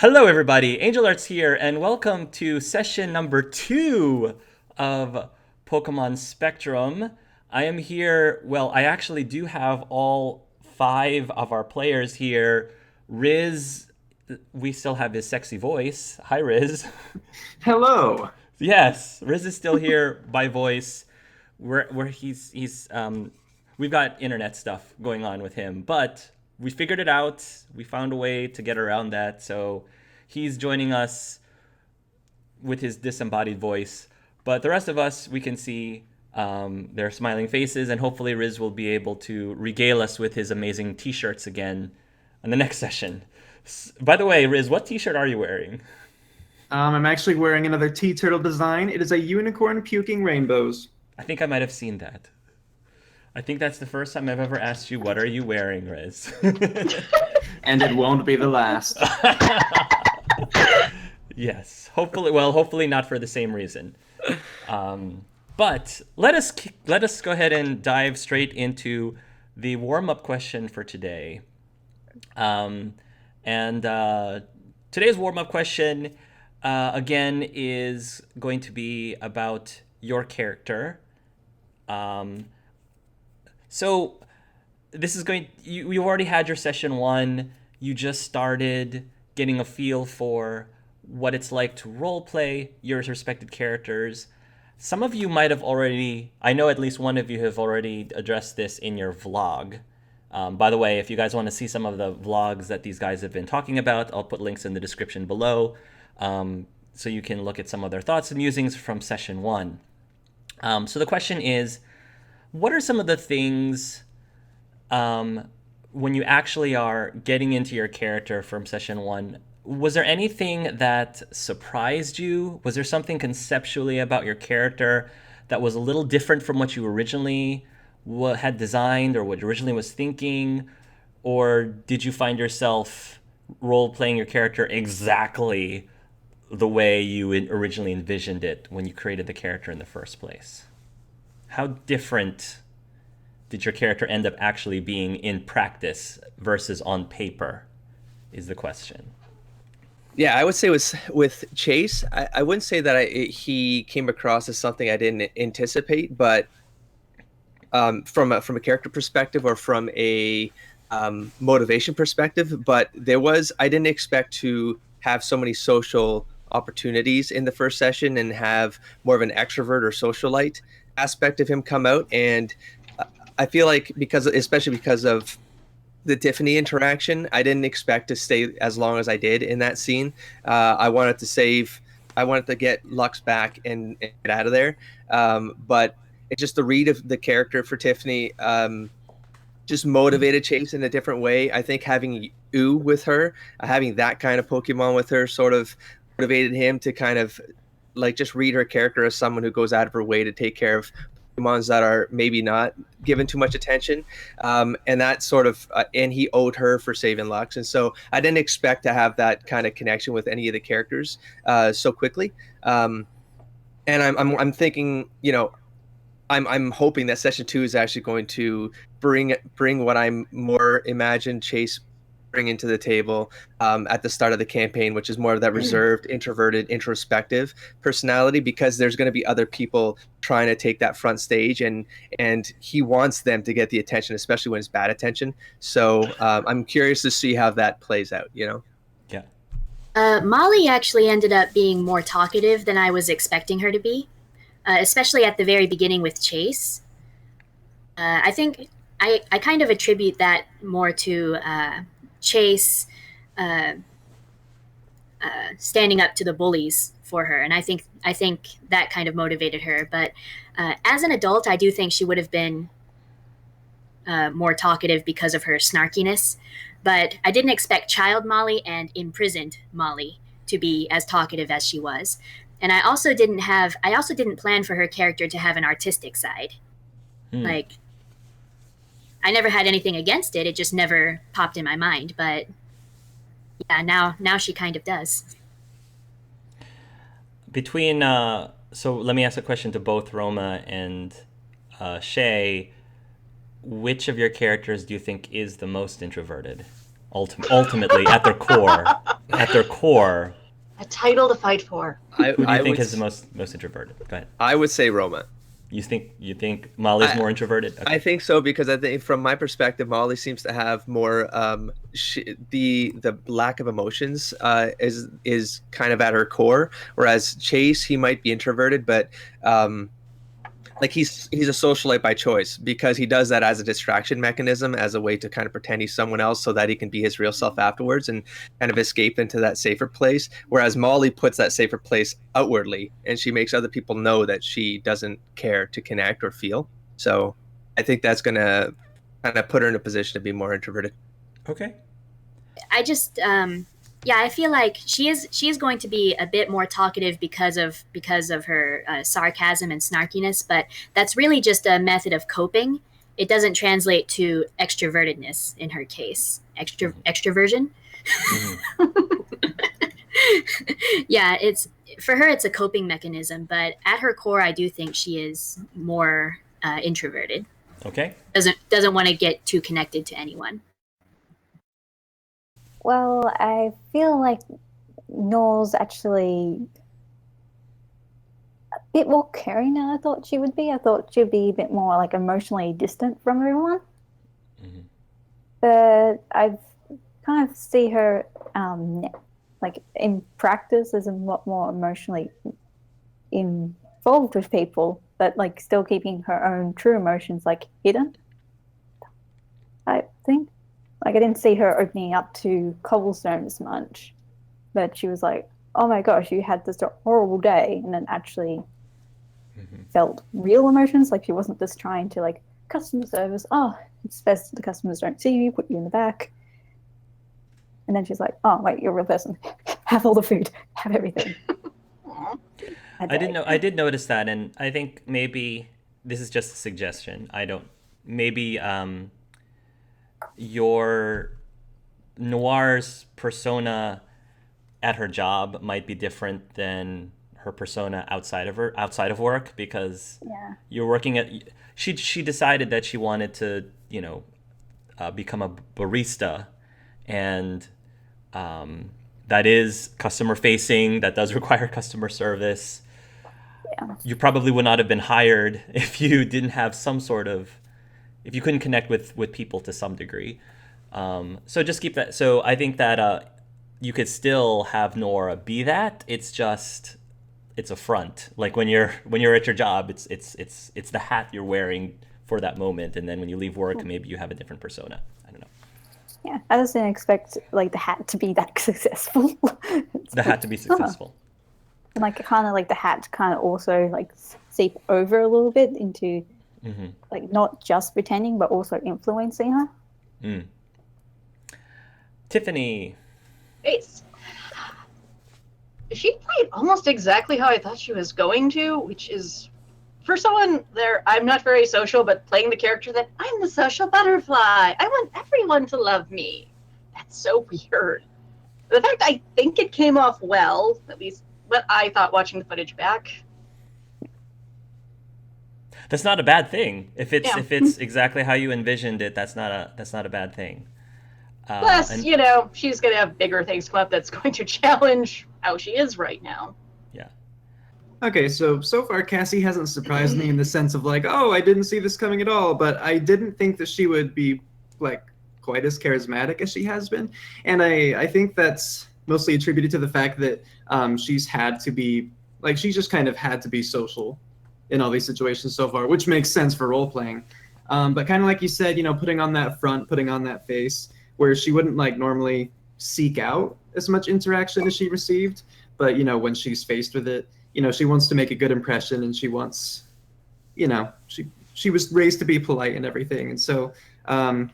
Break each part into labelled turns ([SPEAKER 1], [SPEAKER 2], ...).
[SPEAKER 1] Hello, everybody. Angel Arts here, and welcome to session number 2 of Pokemon Spectrum. I am here. Well, I actually do have all 5 of our players here. Riz, we still have his sexy voice. Hi, Riz.
[SPEAKER 2] Hello.
[SPEAKER 1] Yes, Riz is still here by voice. Where we've got internet stuff going on with him, but we figured it out. We found a way to get around that. So he's joining us with his disembodied voice. But the rest of us, we can see their smiling faces, and hopefully Riz will be able to regale us with his amazing T-shirts again in the next session. By the way, Riz, what T-shirt are you wearing?
[SPEAKER 2] I'm actually wearing another tea turtle design. It is a unicorn puking rainbows.
[SPEAKER 1] I think I might have seen that. I think that's the first time I've ever asked you, what are you wearing, Riz?
[SPEAKER 2] And it won't be the last.
[SPEAKER 1] Yes. Hopefully not for the same reason. But let us go ahead and dive straight into the warm-up question for today. And today's warm-up question, again, is going to be about your character. So this is you already had your session 1. You just started getting a feel for what it's like to role play your respected characters. Some of you might have already, I know at least one of you have already addressed this in your vlog. By the way, if you guys want to see some of the vlogs that these guys have been talking about, I'll put links in the description below, so you can look at some of their thoughts and musings from session 1. So the question is, what are some of the things when you actually are getting into your character from session 1? Was there anything that surprised you? Was there something conceptually about your character that was a little different from what you originally had designed or what you originally was thinking? Or did you find yourself role-playing your character exactly the way you originally envisioned it when you created the character in the first place? How different did your character end up actually being in practice versus on paper is the question.
[SPEAKER 3] Yeah, I would say with Chase, I wouldn't say that he came across as something I didn't anticipate, but from a character perspective or from a motivation perspective. But I didn't expect to have so many social opportunities in the first session and have more of an extrovert or socialite aspect of him come out. And I feel like especially because of the Tiffany interaction, I didn't expect to stay as long as I did in that scene. I wanted to get Lux back and get out of there. But it's just the read of the character for Tiffany just motivated Chase in a different way. I think having Ooh with her, having that kind of Pokemon with her, sort of motivated him to kind of like just read her character as someone who goes out of her way to take care of Pokemons that are maybe not given too much attention, and that sort of and he owed her for saving Lux, and so I didn't expect to have that kind of connection with any of the characters so quickly. And I'm thinking, I'm hoping that session 2 is actually going to bring what I'm more imagined Chase bring into the table at the start of the campaign, which is more of that reserved, introverted, introspective personality, because there's going to be other people trying to take that front stage, and he wants them to get the attention, especially when it's bad attention. So I'm curious to see how that plays out.
[SPEAKER 1] Yeah.
[SPEAKER 4] Molly actually ended up being more talkative than I was expecting her to be, especially at the very beginning with Chase. I think I kind of attribute that more to Chase standing up to the bullies for her, and I think that kind of motivated her. But as an adult, I do think she would have been more talkative because of her snarkiness. But I didn't expect child Molly and imprisoned Molly to be as talkative as she was. And I also didn't plan for her character to have an artistic side.
[SPEAKER 1] Hmm.
[SPEAKER 4] Like, I never had anything against it. It just never popped in my mind. But yeah, now she kind of does.
[SPEAKER 1] Between so let me ask a question to both Roma and Shay. Which of your characters do you think is the most introverted? Ultimately, at their core. at their core,
[SPEAKER 5] A title to fight for.
[SPEAKER 1] who do you think
[SPEAKER 3] would
[SPEAKER 1] is the most introverted? Go ahead.
[SPEAKER 3] I would say Roma.
[SPEAKER 1] You think Molly's more introverted? Okay.
[SPEAKER 3] I think so because I think from my perspective, Molly seems to have more the lack of emotions is kind of at her core, whereas Chase, he might be introverted, but like he's a socialite by choice because he does that as a distraction mechanism, as a way to kind of pretend he's someone else so that he can be his real self afterwards and kind of escape into that safer place. Whereas Molly puts that safer place outwardly and she makes other people know that she doesn't care to connect or feel. So I think that's going to kind of put her in a position to be more introverted.
[SPEAKER 1] Okay.
[SPEAKER 4] I just I feel like she is going to be a bit more talkative because of her sarcasm and snarkiness, but that's really just a method of coping. It doesn't translate to extrovertedness in her case. Extroversion. Yeah, it's for her. It's a coping mechanism, but at her core, I do think she is more introverted.
[SPEAKER 1] Okay.
[SPEAKER 4] Doesn't want to get too connected to anyone.
[SPEAKER 6] Well, I feel like Nor's actually a bit more caring than I thought she would be. I thought she'd be a bit more like emotionally distant from everyone.
[SPEAKER 1] Mm-hmm.
[SPEAKER 6] But I've kind of see her like in practice as a lot more emotionally involved with people, but like still keeping her own true emotions like hidden, I think. Like, I didn't see her opening up to Cobblestone as much, but she was like, oh my gosh, you had this horrible day, and then actually felt real emotions. Like, she wasn't just trying to, like, customer service, oh, it's best the customers don't see you, put you in the back. And then she's like, oh, wait, you're a real person. Have all the food, have everything.
[SPEAKER 1] I did notice that, and I think maybe this is just a suggestion. Maybe your Noir's persona at her job might be different than her persona outside of work, because you're working at she decided that she wanted to become a barista, and that is customer facing, that does require customer service. You probably would not have been hired if you didn't have some sort of, if you couldn't connect with people to some degree. So just keep that. So I think that you could still have Nora be that. It's just, it's a front. Like when you're at your job, it's the hat you're wearing for that moment, and then when you leave work, maybe you have a different persona. I don't know.
[SPEAKER 6] Yeah, I just didn't expect like the hat to be that successful.
[SPEAKER 1] The hat to be successful.
[SPEAKER 6] And like kind of like the hat to kind of also like seep over a little bit into like not just pretending but also influencing her.
[SPEAKER 1] Tiffany.
[SPEAKER 5] Ace. She played almost exactly how I thought she was going to, which is, for someone there, I'm not very social, but playing the character that I'm the social butterfly. I want everyone to love me. That's so weird. The fact I think it came off well, at least what I thought watching the footage back.
[SPEAKER 1] That's not a bad thing. If it's exactly how you envisioned it, that's not a bad thing.
[SPEAKER 5] Plus, she's going to have bigger things come up that's going to challenge how she is right now.
[SPEAKER 1] Yeah.
[SPEAKER 2] Okay, so far Cassie hasn't surprised me in the sense of like, oh, I didn't see this coming at all, but I didn't think that she would be like quite as charismatic as she has been. And I think that's mostly attributed to the fact that she's had to be, like, she's just kind of had to be social in all these situations so far, which makes sense for role-playing. But kind of like you said, putting on that front, putting on that face, where she wouldn't like normally seek out as much interaction as she received. But, when she's faced with it, she wants to make a good impression, and she wants, she was raised to be polite and everything. And so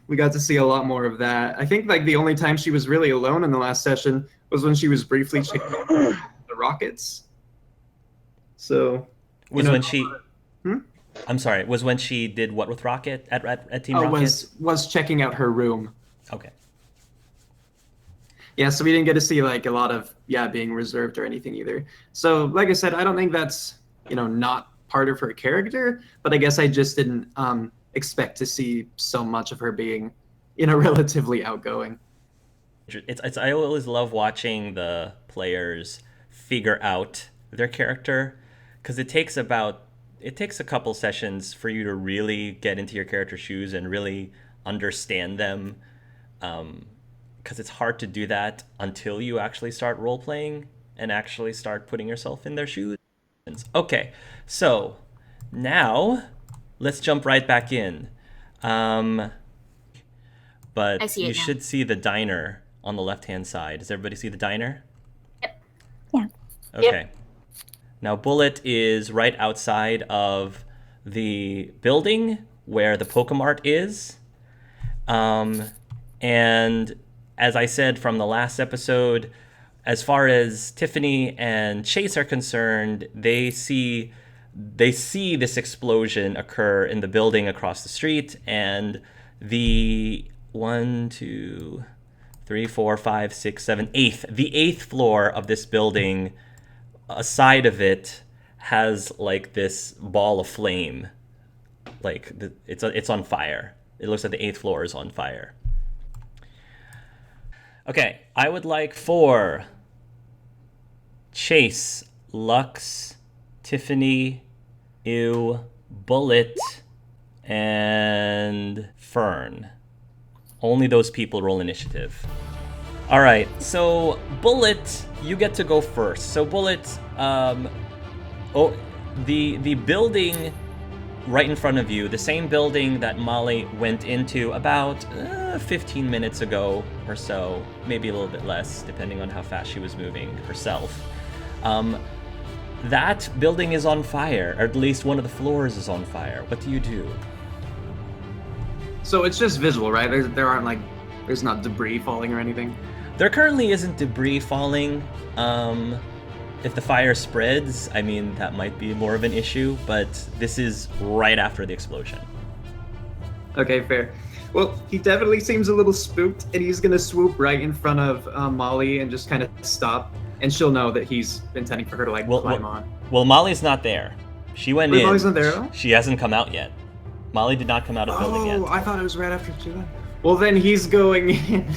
[SPEAKER 2] we got to see a lot more of that. I think like the only time she was really alone in the last session was when she was briefly checking the rockets. So
[SPEAKER 1] when she I'm sorry, was when she did what with Rocket at Team Rocket?
[SPEAKER 2] Was checking out her room.
[SPEAKER 1] Okay.
[SPEAKER 2] Yeah, so we didn't get to see like a lot of being reserved or anything either. So like I said, I don't think that's not part of her character, but I guess I just didn't expect to see so much of her being relatively outgoing.
[SPEAKER 1] It's I always love watching the players figure out their character, because it takes a couple sessions for you to really get into your character's shoes and really understand them, because it's hard to do that until you actually start role playing and actually start putting yourself in their shoes. Okay, so now let's jump right back in. But
[SPEAKER 4] I see it
[SPEAKER 1] you
[SPEAKER 4] now.
[SPEAKER 1] should see the diner on the left-hand side. Does everybody see the diner?
[SPEAKER 4] Yep.
[SPEAKER 6] Yeah.
[SPEAKER 1] Okay. Now, Bullet is right outside of the building where the Pokemart is. And as I said from the last episode, as far as Tiffany and Chase are concerned, they see this explosion occur in the building across the street, and the 1, 2, 3, 4, 5, 6, 7, 8th. The 8th floor of this building, a side of it has like this ball of flame. Like it's on fire. It looks like the 8th floor is on fire. Okay, I would like for Chase, Lux, Tiffany, Ew, Bullet, and Fern. Only those people roll initiative. All right, so Bullet, you get to go first. So Bullet, the building right in front of you, the same building that Molly went into about 15 minutes ago or so, maybe a little bit less, depending on how fast she was moving herself. That building is on fire, or at least one of the floors is on fire. What do you do?
[SPEAKER 2] So it's just visual, right? There's not debris falling or anything.
[SPEAKER 1] There currently isn't debris falling. If the fire spreads, I mean, that might be more of an issue, but this is right after the explosion.
[SPEAKER 2] Okay, fair. Well, he definitely seems a little spooked, and he's gonna swoop right in front of Molly and just kind of stop, and she'll know that he's intending for her to climb on.
[SPEAKER 1] Well, Molly's not there. She went in.
[SPEAKER 2] Molly's not there at all?
[SPEAKER 1] She hasn't come out yet. Molly did not come out of the building yet.
[SPEAKER 2] Oh, I thought it was right after she left. Well, then he's going in.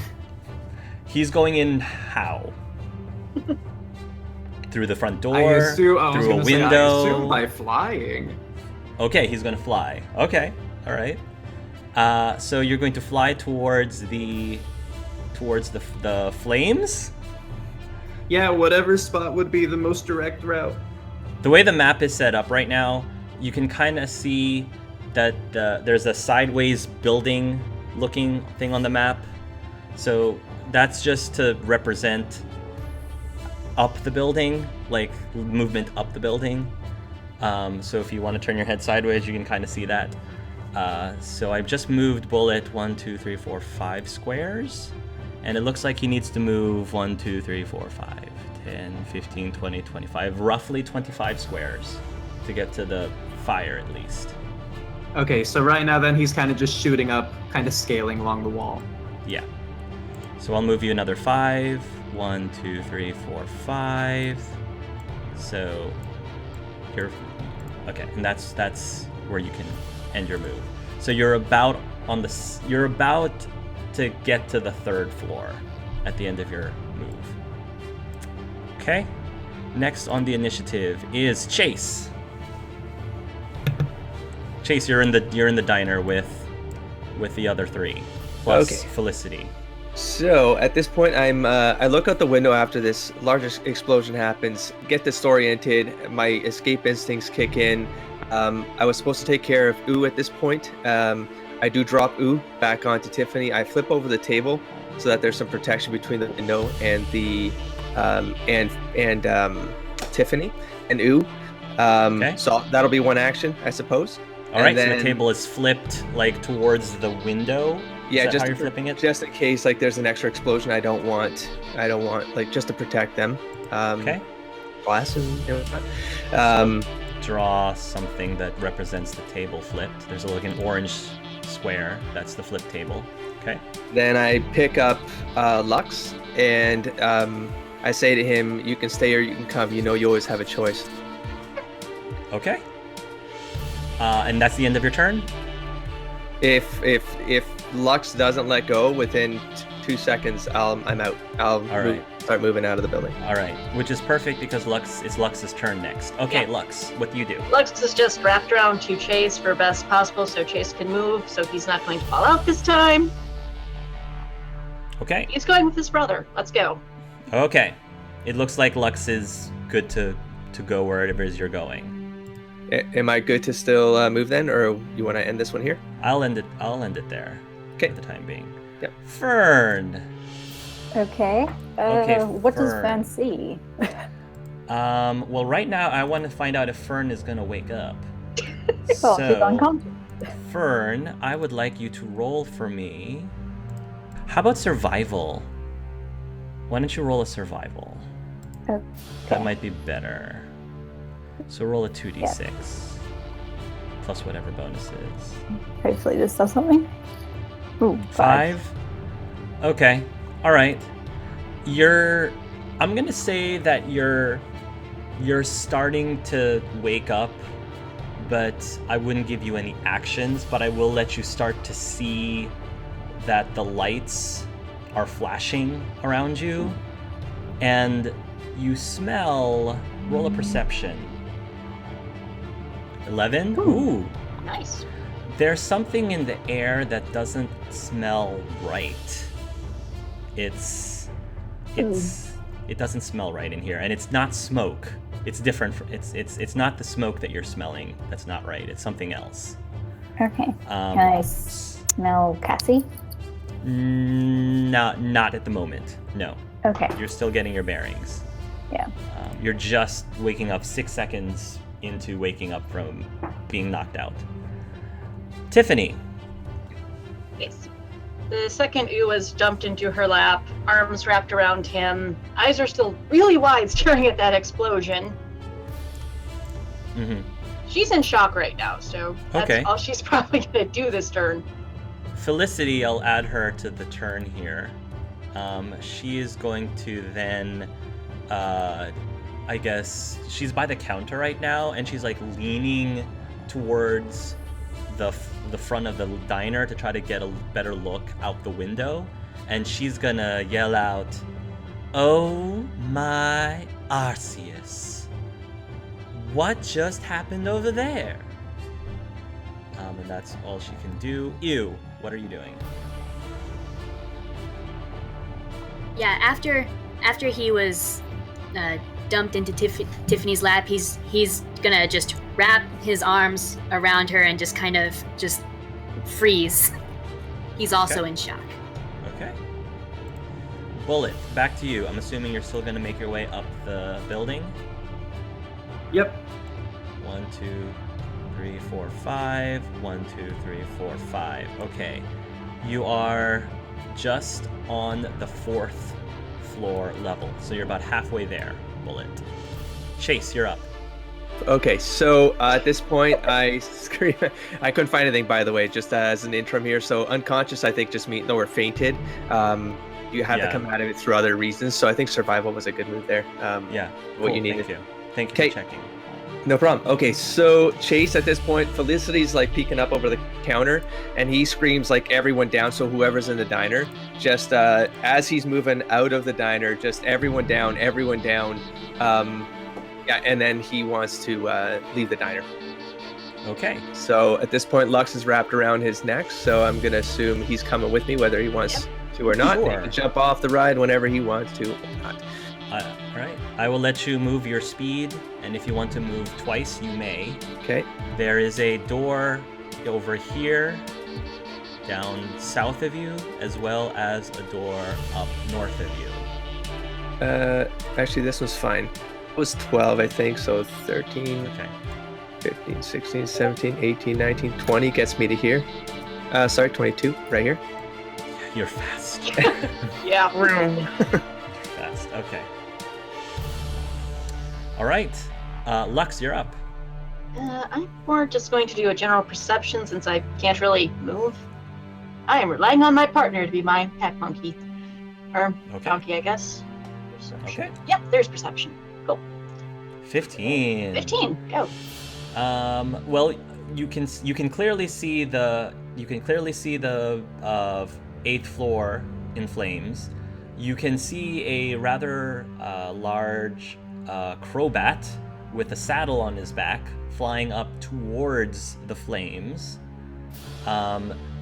[SPEAKER 1] He's going in how? Through the front door? Through a window?
[SPEAKER 2] I assume by flying.
[SPEAKER 1] Okay, he's going to fly. Okay, all right. So you're going to fly towards the flames?
[SPEAKER 2] Yeah, whatever spot would be the most direct route.
[SPEAKER 1] The way the map is set up right now, you can kind of see that there's a sideways building looking thing on the map. So that's just to represent up the building, like movement up the building. So if you want to turn your head sideways, you can kind of see that. So I've just moved Bullet 1, 2, 3, 4, 5 squares. And it looks like he needs to move 1, 2, 3, 4, 5, 10, 15, 20, 25, roughly 25 squares to get to the fire at least.
[SPEAKER 2] Okay, so right now then he's kind of just shooting up, kind of scaling along the wall.
[SPEAKER 1] Yeah. So I'll move you another 5. 1, 2, 3, 4, 5. So you're okay, and that's where you can end your move. So you're about to get to the 3rd floor at the end of your move. Okay. Next on the initiative is Chase. Chase, you're in the diner with the other 3 plus Felicity.
[SPEAKER 3] So at this point, I look out the window after this largest explosion happens, get disoriented, my escape instincts kick in. I was supposed to take care of Ooh at this point. I do drop Ooh back onto Tiffany. I flip over the table so that there's some protection between the window and the Tiffany and Ooh.
[SPEAKER 1] Okay.
[SPEAKER 3] So that'll be one action, I suppose.
[SPEAKER 1] All right, so the table is flipped like towards the window.
[SPEAKER 3] Yeah,
[SPEAKER 1] just how you're flipping it.
[SPEAKER 3] Just in case like there's an extra explosion, I don't want like just to protect them.
[SPEAKER 1] Okay.
[SPEAKER 3] Glass and
[SPEAKER 1] draw something that represents the table flipped. There's like an orange square. That's the flip table. Okay.
[SPEAKER 3] Then I pick up Lux and I say to him, "You can stay or you can come. You know, you always have a choice."
[SPEAKER 1] Okay. And that's the end of your turn?
[SPEAKER 3] If Lux doesn't let go within 2 seconds, I'm out. I'll
[SPEAKER 1] right.
[SPEAKER 3] start moving out of the building.
[SPEAKER 1] All right, which is perfect because it's Lux's turn next. Okay,
[SPEAKER 5] Yeah.
[SPEAKER 1] Lux, what do you do?
[SPEAKER 5] Lux is just wrapped around to Chase for best possible so Chase can move, so he's not going to fall out this time.
[SPEAKER 1] Okay.
[SPEAKER 5] He's going with his brother. Let's go.
[SPEAKER 1] Okay. It looks like Lux is good to go wherever it is you're going.
[SPEAKER 3] Am I good to still move then, or you want to end this one here?
[SPEAKER 1] I'll end it there.
[SPEAKER 3] Okay.
[SPEAKER 1] For the time being.
[SPEAKER 3] Yep.
[SPEAKER 6] Okay.
[SPEAKER 1] Fern. Okay,
[SPEAKER 6] What does
[SPEAKER 1] Fern.
[SPEAKER 6] Fern see?
[SPEAKER 1] Well, right now I want to find out if Fern is gonna wake up.
[SPEAKER 6] Well, she's unconscious.
[SPEAKER 1] Fern, I would like you to roll for me. How about survival? Why don't you roll a survival?
[SPEAKER 6] Okay.
[SPEAKER 1] That might be better. So roll a 2d6 plus whatever bonus is.
[SPEAKER 6] Hopefully this does something. Ooh,
[SPEAKER 1] 5. Okay. All right. I'm gonna say that you're starting to wake up, but I wouldn't give you any actions, but I will let you start to see that the lights are flashing around you, and you smell. Roll a perception. 11? Ooh.
[SPEAKER 5] Nice.
[SPEAKER 1] There's something in the air that doesn't smell right. It doesn't smell right in here, and it's not smoke. It's different. It's not the smoke that you're smelling. That's not right. It's something else.
[SPEAKER 6] Okay. Can I smell Cassie?
[SPEAKER 1] Not at the moment. No.
[SPEAKER 6] Okay.
[SPEAKER 1] You're still getting your bearings.
[SPEAKER 6] Yeah.
[SPEAKER 1] You're just waking up 6 seconds into waking up from being knocked out. Tiffany.
[SPEAKER 5] Yes. The second Ooh was dumped into her lap, arms wrapped around him, eyes are still really wide staring at that explosion.
[SPEAKER 1] Mm-hmm.
[SPEAKER 5] She's in shock right now, so that's
[SPEAKER 1] Okay.
[SPEAKER 5] all she's probably gonna do this turn.
[SPEAKER 1] Felicity, I'll add her to the turn here. She is going to then, I guess, she's by the counter right now, and she's like leaning towards the front of the diner to try to get a better look out the window, and she's gonna yell out, "Oh my Arceus, what just happened over there?" And that's all she can do. Ew, what are you doing?
[SPEAKER 4] Yeah, after he was dumped into Tiffany's lap, he's gonna just wrap his arms around her and just kind of just freeze. He's also in shock.
[SPEAKER 1] Okay. Bullet, back to you. I'm assuming you're still gonna make your way up the building.
[SPEAKER 2] Yep.
[SPEAKER 1] 1, 2, 3, 4, 5. 1, 2, 3, 4, 5. Okay. You are just on the 4th floor level, so you're about halfway there, Bullet. Chase, you're up.
[SPEAKER 3] Okay, so at this point, I scream. I couldn't find anything, by the way, just as an interim here. So unconscious, I think, just or fainted. You had to come out of it through other reasons. So I think survival was a good move there.
[SPEAKER 1] Yeah.
[SPEAKER 3] What
[SPEAKER 1] cool,
[SPEAKER 3] you needed.
[SPEAKER 1] Thank you
[SPEAKER 3] Okay.
[SPEAKER 1] for checking.
[SPEAKER 3] No problem. Okay, so Chase at this point, Felicity's like peeking up over the counter, and he screams like everyone down. So whoever's in the diner, just as he's moving out of the diner, just everyone down. Yeah, and then he wants to leave the diner.
[SPEAKER 1] Okay.
[SPEAKER 3] So at this point, Lux is wrapped around his neck, so I'm gonna assume he's coming with me, whether he wants to or not.
[SPEAKER 1] Sure.
[SPEAKER 3] He can jump off the ride whenever he wants to or not.
[SPEAKER 1] All right. I will let you move your speed, and if you want to move twice, you may.
[SPEAKER 3] Okay.
[SPEAKER 1] There is a door over here, down south of you, as well as a door up north of you.
[SPEAKER 3] Actually, this was fine. It was 12, I think, so 13,
[SPEAKER 1] Okay.
[SPEAKER 3] 15, 16, 17, 18, 19, 20 gets me to here. Sorry, 22, right here.
[SPEAKER 1] You're fast.
[SPEAKER 5] Yeah.
[SPEAKER 1] Fast. Okay. All right. Lux, you're up.
[SPEAKER 5] I'm more just going to do a general perception since I can't really move. I am relying on my partner to be my pack monkey. Or donkey, I guess. Perception.
[SPEAKER 1] Okay.
[SPEAKER 5] Yeah, there's perception. Cool.
[SPEAKER 1] 15.
[SPEAKER 5] 15. Go.
[SPEAKER 1] Well, you can clearly see the 8th floor in flames, you can see a rather large crowbat with a saddle on his back flying up towards the flames.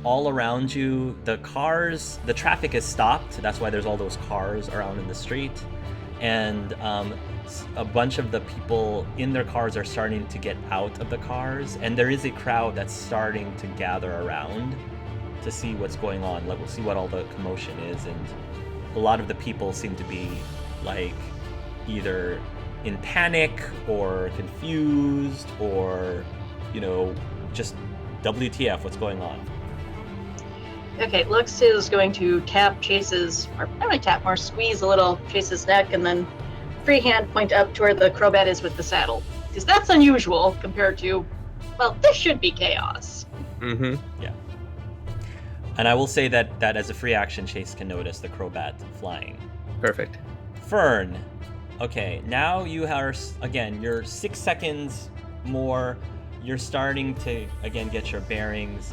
[SPEAKER 1] All around you, the traffic is stopped. That's why there's all those cars around in the street. And a bunch of the people in their cars are starting to get out of the cars. And there is a crowd that's starting to gather around to see what's going on. Like, we'll see what all the commotion is. And a lot of the people seem to be like either in panic or confused or, just WTF, what's going on?
[SPEAKER 5] Okay, Lux is going to tap Chase's, or not really tap, more squeeze a little Chase's neck, and then freehand point up to where the crowbat is with the saddle. Because that's unusual compared to, well, this should be chaos.
[SPEAKER 3] Mm-hmm.
[SPEAKER 1] Yeah. And I will say that as a free action, Chase can notice the crowbat flying.
[SPEAKER 3] Perfect.
[SPEAKER 1] Fern. Okay, now you are, again, you're 6 seconds more. You're starting to, again, get your bearings.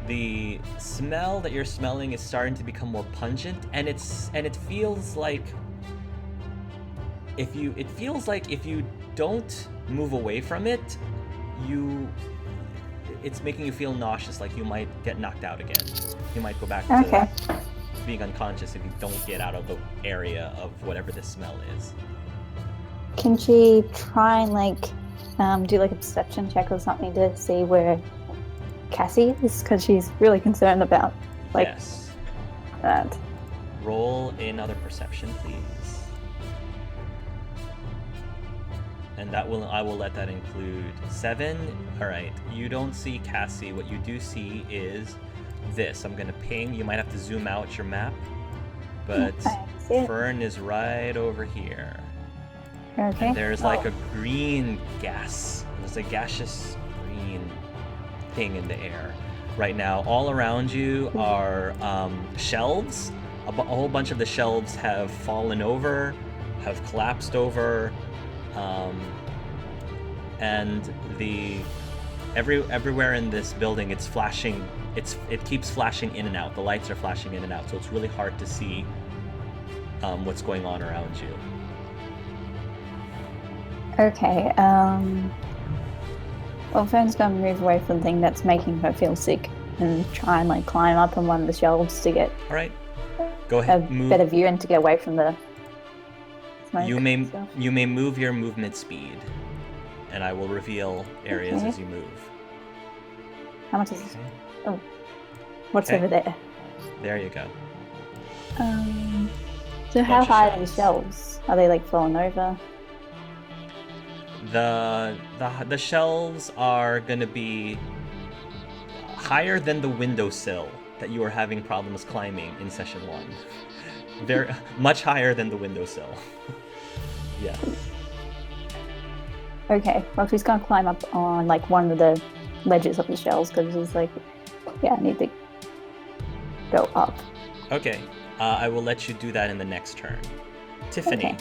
[SPEAKER 1] The smell that you're smelling is starting to become more pungent, and it feels like if you don't move away from it, it's making you feel nauseous, like you might get knocked out again. You might go back to being unconscious if you don't get out of the area of whatever this smell is.
[SPEAKER 6] Can she try and do a perception check or something to see where Cassie is? Because she's really concerned about
[SPEAKER 1] yes.
[SPEAKER 6] that.
[SPEAKER 1] Roll another perception, please. And I will let that include 7. All right, you don't see Cassie. What you do see is this. I'm gonna ping. You might have to zoom out your map, but Fern is right over here.
[SPEAKER 6] Okay.
[SPEAKER 1] And there's a green gas. There's a gaseous green thing in the air right now. All around you are shelves. A whole bunch of the shelves have fallen over, have collapsed over, and everywhere in this building it's flashing. It keeps flashing in and out. The lights are flashing in and out, so it's really hard to see what's going on around you.
[SPEAKER 6] Okay. Well, Fern's gonna move away from the thing that's making her feel sick and try and climb up on one of the shelves to get
[SPEAKER 1] All right. Go ahead.
[SPEAKER 6] a better view and to get away from the smoke.
[SPEAKER 1] You may
[SPEAKER 6] stuff.
[SPEAKER 1] you may move your movement speed, and I will reveal areas
[SPEAKER 6] Okay.
[SPEAKER 1] as you move.
[SPEAKER 6] How much is this?
[SPEAKER 1] Okay.
[SPEAKER 6] Oh, what's
[SPEAKER 1] Okay.
[SPEAKER 6] over there?
[SPEAKER 1] There you go.
[SPEAKER 6] So how
[SPEAKER 1] Bunch of
[SPEAKER 6] high are the
[SPEAKER 1] shelves.
[SPEAKER 6] shelves? Are they falling over?
[SPEAKER 1] The shelves are going to be higher than the windowsill that you were having problems climbing in session 1. Very much higher than the windowsill. Yeah.
[SPEAKER 6] Okay. Well, she's gonna climb up on one of the ledges of the shelves because she's I need to go up.
[SPEAKER 1] Okay. I will let you do that in the next turn. Tiffany.
[SPEAKER 6] Okay.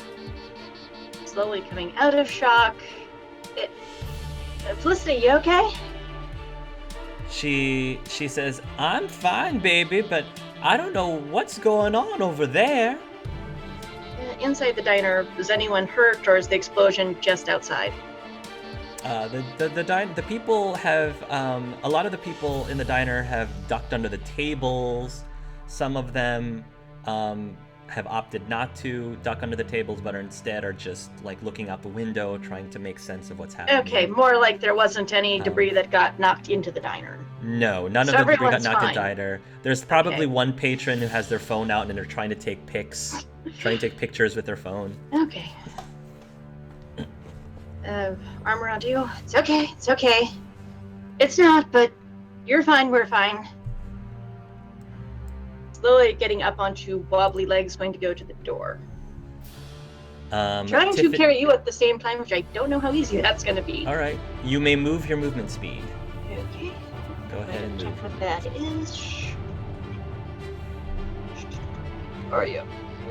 [SPEAKER 5] Slowly coming out of shock. Felicity, you okay?
[SPEAKER 1] She says, "I'm fine, baby, but I don't know what's going on over there."
[SPEAKER 5] Inside the diner, is anyone hurt, or is the explosion just outside?
[SPEAKER 1] The people have a lot of the people in the diner have ducked under the tables. Some of them have opted not to duck under the tables, but instead are just looking out the window, trying to make sense of what's happening.
[SPEAKER 5] Okay, more like there wasn't any debris that got knocked into the diner.
[SPEAKER 1] No, none
[SPEAKER 5] So
[SPEAKER 1] of the debris got
[SPEAKER 5] everyone's
[SPEAKER 1] knocked in the
[SPEAKER 5] fine.
[SPEAKER 1] diner. There's probably
[SPEAKER 5] Okay.
[SPEAKER 1] one patron who has their phone out and they're trying to take pics, trying to take pictures with their phone.
[SPEAKER 5] Okay. Arm around you. It's okay. It's okay. It's not, but you're fine. We're fine. Slowly getting up onto wobbly legs, going to go to the door. Trying to carry you at the same time, which I don't know how easy that's going to be.
[SPEAKER 1] All right, you may move your movement speed.
[SPEAKER 5] Okay.
[SPEAKER 1] Go ahead and
[SPEAKER 5] Check
[SPEAKER 1] move.
[SPEAKER 5] what that is. Where are you?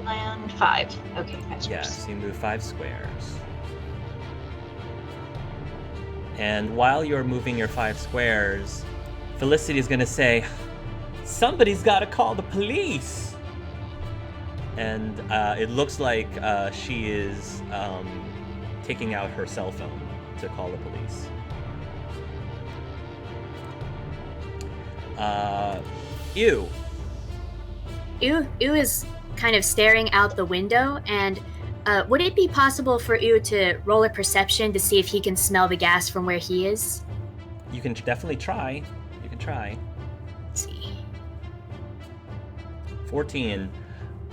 [SPEAKER 5] Land 5. Okay, 5 squares.
[SPEAKER 1] Yes, you move 5 squares. And while you're moving your 5 squares, Felicity is going to say, "Somebody's got to call the police." and it looks like she is taking out her cell phone to call the police. Ew.
[SPEAKER 4] Ew is kind of staring out the window, and would it be possible for Ew to roll a perception to see if he can smell the gas from where he is?
[SPEAKER 1] You can definitely try. You can try.
[SPEAKER 4] Let's see.
[SPEAKER 1] 14.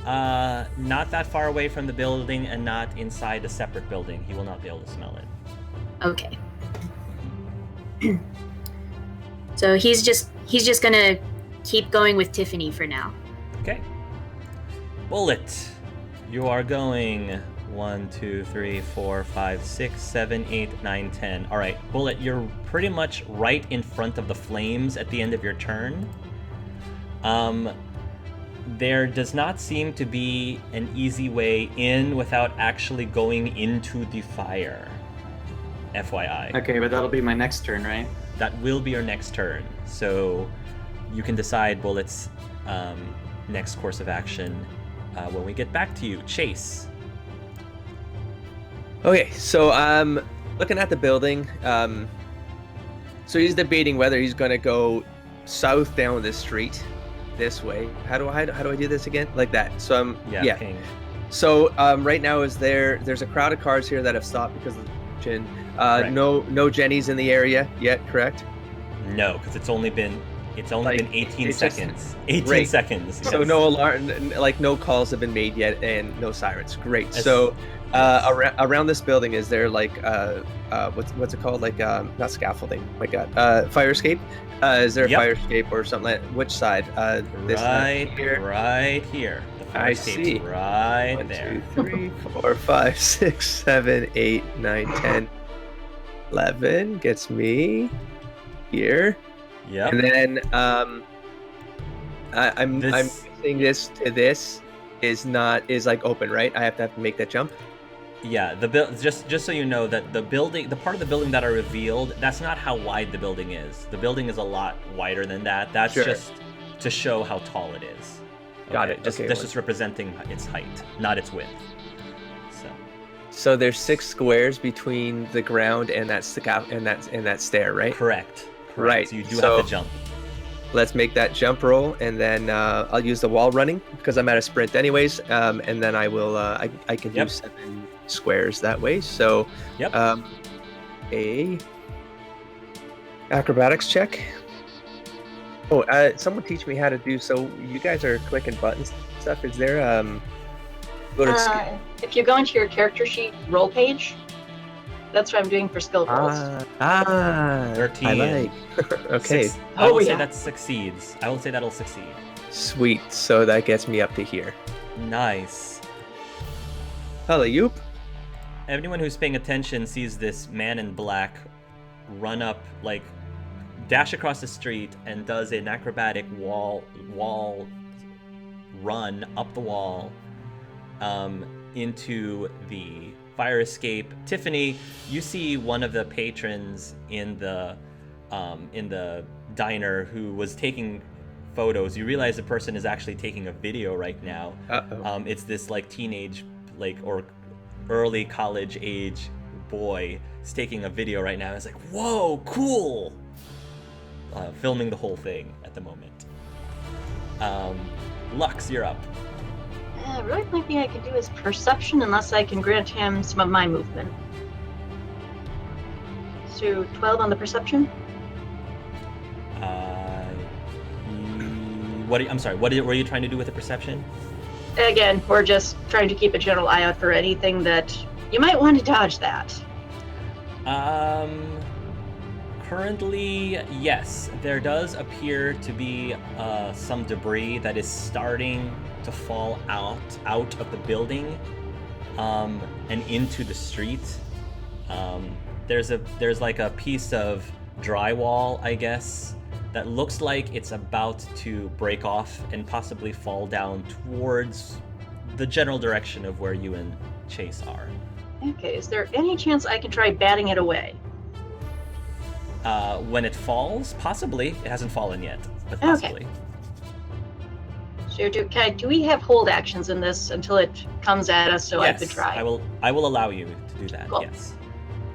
[SPEAKER 1] Not that far away from the building and not inside a separate building. He will not be able to smell it.
[SPEAKER 4] Okay. So he's just gonna keep going with Tiffany for now.
[SPEAKER 1] Okay. Bullet. You are going 1, 2, 3, 4, 5, 6, 7, 8, 9, 10. All right, Bullet, you're pretty much right in front of the flames at the end of your turn. There does not seem to be an easy way in without actually going into the fire. FYI.
[SPEAKER 2] Okay, but that'll be my next turn, right?
[SPEAKER 1] That will be your next turn. So you can decide Bullet's next course of action when we get back to you. Chase.
[SPEAKER 3] Okay, so looking at the building, so he's debating whether he's gonna go south down this street, this way. How do I do this again? Like that. So yeah.
[SPEAKER 1] Ping.
[SPEAKER 3] So right now there's a crowd of cars here that have stopped because of the engine.
[SPEAKER 1] Correct.
[SPEAKER 3] No Jennies in the area yet, correct?
[SPEAKER 1] No, because it's only been 18 seconds. 18
[SPEAKER 3] Great.
[SPEAKER 1] seconds.
[SPEAKER 3] So
[SPEAKER 1] yes.
[SPEAKER 3] no alarm, like no calls have been made yet, and no sirens. Great. So around this building, is there like what's it called? Like not scaffolding. Oh my God. Fire escape. Is there a fire escape or something? Which side?
[SPEAKER 1] Right here. The fire escape's right
[SPEAKER 3] 1,
[SPEAKER 1] there.
[SPEAKER 3] 2, 3, 4, 5, 6, 7, 8, 9, 10, 11 gets me here.
[SPEAKER 1] Yep.
[SPEAKER 3] And then I'm guessing this is like open, right? I have to make that jump.
[SPEAKER 1] Yeah, just so you know that the part of the building that are revealed, that's not how wide the building is. The building is a lot wider than that. That's just to show how tall it is. Okay?
[SPEAKER 3] Got it.
[SPEAKER 1] That's just representing its height, not its width.
[SPEAKER 3] So there's 6 squares between the ground and that stair, right?
[SPEAKER 1] Correct.
[SPEAKER 3] Right.
[SPEAKER 1] So you do have to jump.
[SPEAKER 3] Let's make that jump roll, and then I'll use the wall running because I'm at a sprint anyways. And then I will I can do 7 squares that way. So a acrobatics check. Oh, someone teach me how to do. So you guys are clicking buttons and stuff. Is there go to
[SPEAKER 5] if you go into your character sheet roll page, that's what I'm doing for skill rolls.
[SPEAKER 1] 13.
[SPEAKER 3] I like. Okay.
[SPEAKER 1] I will say that succeeds. I will say that'll succeed.
[SPEAKER 3] Sweet. So that gets me up to here.
[SPEAKER 1] Nice.
[SPEAKER 3] Hello, Yoop.
[SPEAKER 1] Anyone who's paying attention sees this man in black run up, like, dash across the street and does an acrobatic wall run up the wall into the fire escape. Tiffany, you see one of the patrons in the diner who was taking photos. You realize the person is actually taking a video right now. It's this like teenage, like, or early college age boy is taking a video right now. It's like, whoa, cool. Filming the whole thing at the moment. Lux, you're up.
[SPEAKER 5] Really, the only thing I can do is perception unless I can grant him some of my movement. So 12 on the perception.
[SPEAKER 1] What were you trying to do with the perception?
[SPEAKER 5] Again, we're just trying to keep a general eye out for anything that you might want to dodge that.
[SPEAKER 1] Currently, yes, there does appear to be some debris that is starting to fall out of the building and into the street. There's like a piece of drywall, I guess, that looks like it's about to break off and possibly fall down towards the general direction of where you and Chase are.
[SPEAKER 5] Okay, is there any chance I can try batting it away?
[SPEAKER 1] When it falls, possibly. It hasn't fallen yet, but possibly.
[SPEAKER 5] Okay. So do we have hold actions in this until it comes at us so I could try?
[SPEAKER 1] I will allow you to do that,
[SPEAKER 5] Cool.
[SPEAKER 1] yes.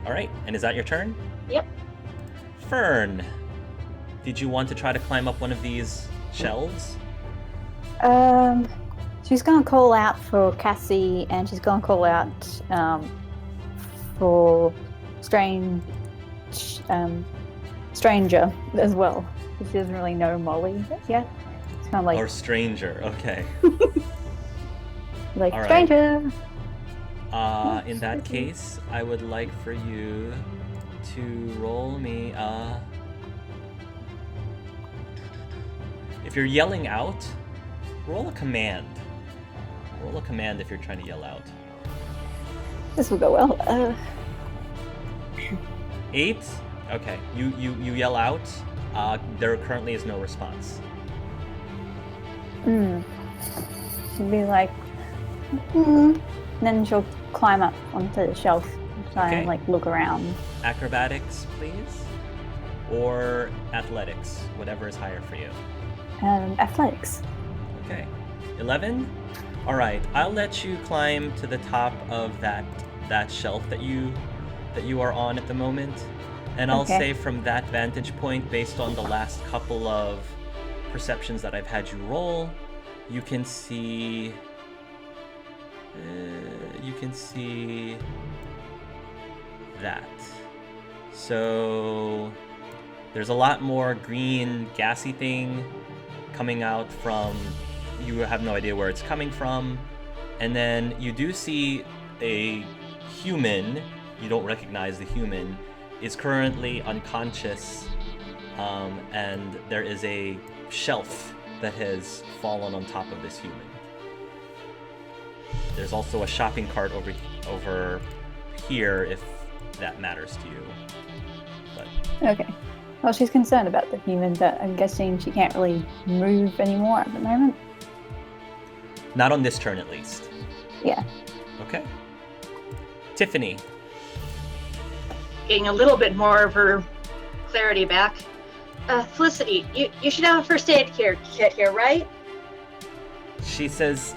[SPEAKER 1] All right, and is that your turn?
[SPEAKER 5] Yep.
[SPEAKER 1] Fern, did you want to try to climb up one of these shelves?
[SPEAKER 6] She's gonna call out for Cassie, and she's gonna call out for Stranger as well. She doesn't really know Molly yet. It's kind of like
[SPEAKER 1] Or Stranger, okay.
[SPEAKER 6] like
[SPEAKER 1] all right.
[SPEAKER 6] Stranger.
[SPEAKER 1] In that case, I would like for you to roll me if you're yelling out, roll a command. Roll a command if you're trying to yell out.
[SPEAKER 6] This will go well.
[SPEAKER 1] 8? Okay. You yell out. There currently is no response.
[SPEAKER 6] She'll be like, and then she'll climb up onto the shelf and try and
[SPEAKER 1] Okay.
[SPEAKER 6] like look around.
[SPEAKER 1] Acrobatics, please. Or athletics, whatever is higher for you.
[SPEAKER 6] Athletics.
[SPEAKER 1] Okay. 11? All right. I'll let you climb to the top of that shelf that you are on at the moment. And I'll
[SPEAKER 6] Okay.
[SPEAKER 1] say from that vantage point, based on the last couple of perceptions that I've had you roll, you can see that. So there's a lot more green gassy thing coming out from, you have no idea where it's coming from. And then you do see a human, you don't recognize the human, is currently unconscious, and there is a shelf that has fallen on top of this human. There's also a shopping cart over here, if that matters to you. But
[SPEAKER 6] Okay. Well, she's concerned about the human, but I'm guessing she can't really move anymore at the moment.
[SPEAKER 1] not on this turn, at least.
[SPEAKER 6] Yeah.
[SPEAKER 1] Okay. Tiffany.
[SPEAKER 5] Getting a little bit more of her clarity back. Felicity, you should have a first aid kit here, right?
[SPEAKER 1] She says,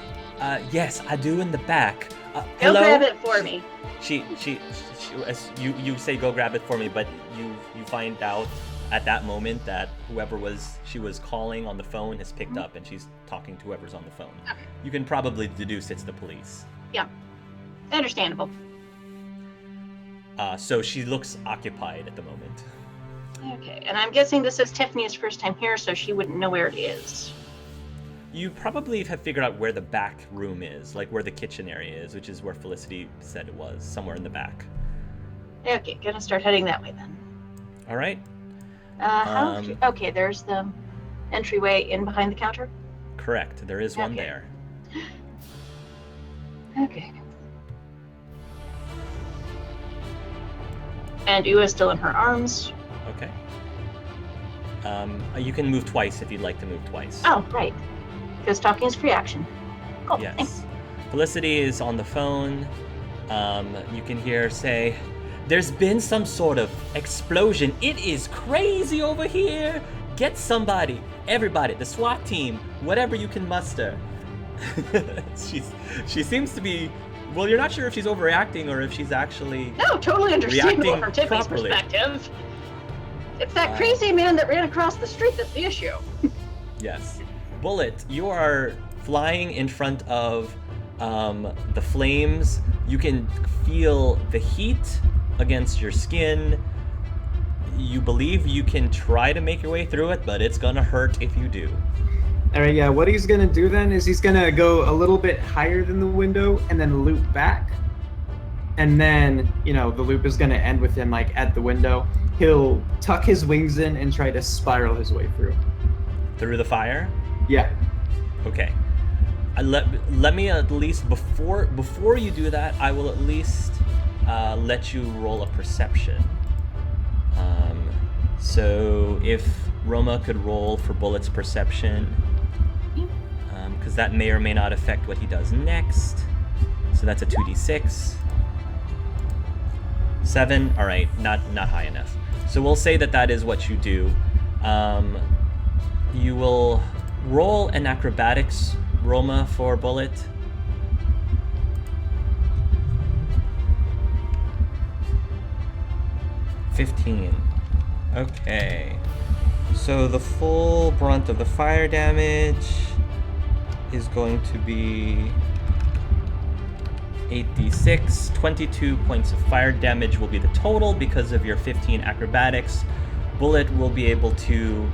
[SPEAKER 1] yes, I do in the back.
[SPEAKER 5] Go
[SPEAKER 1] Hello?
[SPEAKER 5] grab it for me.
[SPEAKER 1] She as you say go grab it for me, but you find out at that moment that whoever she was calling on the phone has picked up, and she's talking to whoever's on the phone.
[SPEAKER 5] Okay.
[SPEAKER 1] You can probably deduce it's the police.
[SPEAKER 5] Yeah, understandable.
[SPEAKER 1] So she looks occupied at the moment.
[SPEAKER 5] Okay, and I'm guessing this is Tiffany's first time here, so she wouldn't know where it is.
[SPEAKER 1] You probably have figured out where the back room is, like where the kitchen area is, which is where Felicity said it was, somewhere in the back.
[SPEAKER 5] Okay, gonna start heading that way then.
[SPEAKER 1] All right.
[SPEAKER 5] Okay, there's the entryway in behind the counter.
[SPEAKER 1] Correct. There is one
[SPEAKER 5] Okay.
[SPEAKER 1] there.
[SPEAKER 5] Okay. And Ua is still in her arms.
[SPEAKER 1] Okay. You can move twice if you'd like to move twice.
[SPEAKER 5] Oh, right. Because talking is free action. Cool,
[SPEAKER 1] Yes.
[SPEAKER 5] thanks.
[SPEAKER 1] Felicity is on the phone. You can hear her say, "There's been some sort of explosion. It is crazy over here. Get somebody, everybody, the SWAT team, whatever you can muster." She seems to be, well, you're not sure if she's overreacting or if she's actually
[SPEAKER 5] No, totally understandable
[SPEAKER 1] reacting
[SPEAKER 5] from Tiffany's
[SPEAKER 1] properly.
[SPEAKER 5] perspective. It's that crazy man that ran across the street that's the issue.
[SPEAKER 1] Yes. Bullet, you are flying in front of the flames. You can feel the heat against your skin. You believe you can try to make your way through it, but it's gonna hurt if you do.
[SPEAKER 2] All right, yeah, what he's going to do then is he's going to go a little bit higher than the window and then loop back. And then, the loop is going to end with him, like, at the window. He'll tuck his wings in and try to spiral his way through.
[SPEAKER 1] Through the fire?
[SPEAKER 2] Yeah.
[SPEAKER 1] Okay. Let me at least, before you do that, I will at least let you roll a perception. So if Roma could roll for Bullet's perception, because that may or may not affect what he does next. So that's a 2d6. 7. All right, not high enough. So we'll say that is what you do. You will Roll an acrobatics, Roma, for Bullet. $15. Okay. So the full brunt of the fire damage is going to be 8d6. 22 points of fire damage will be the total because of your 15 acrobatics. Bullet will be able to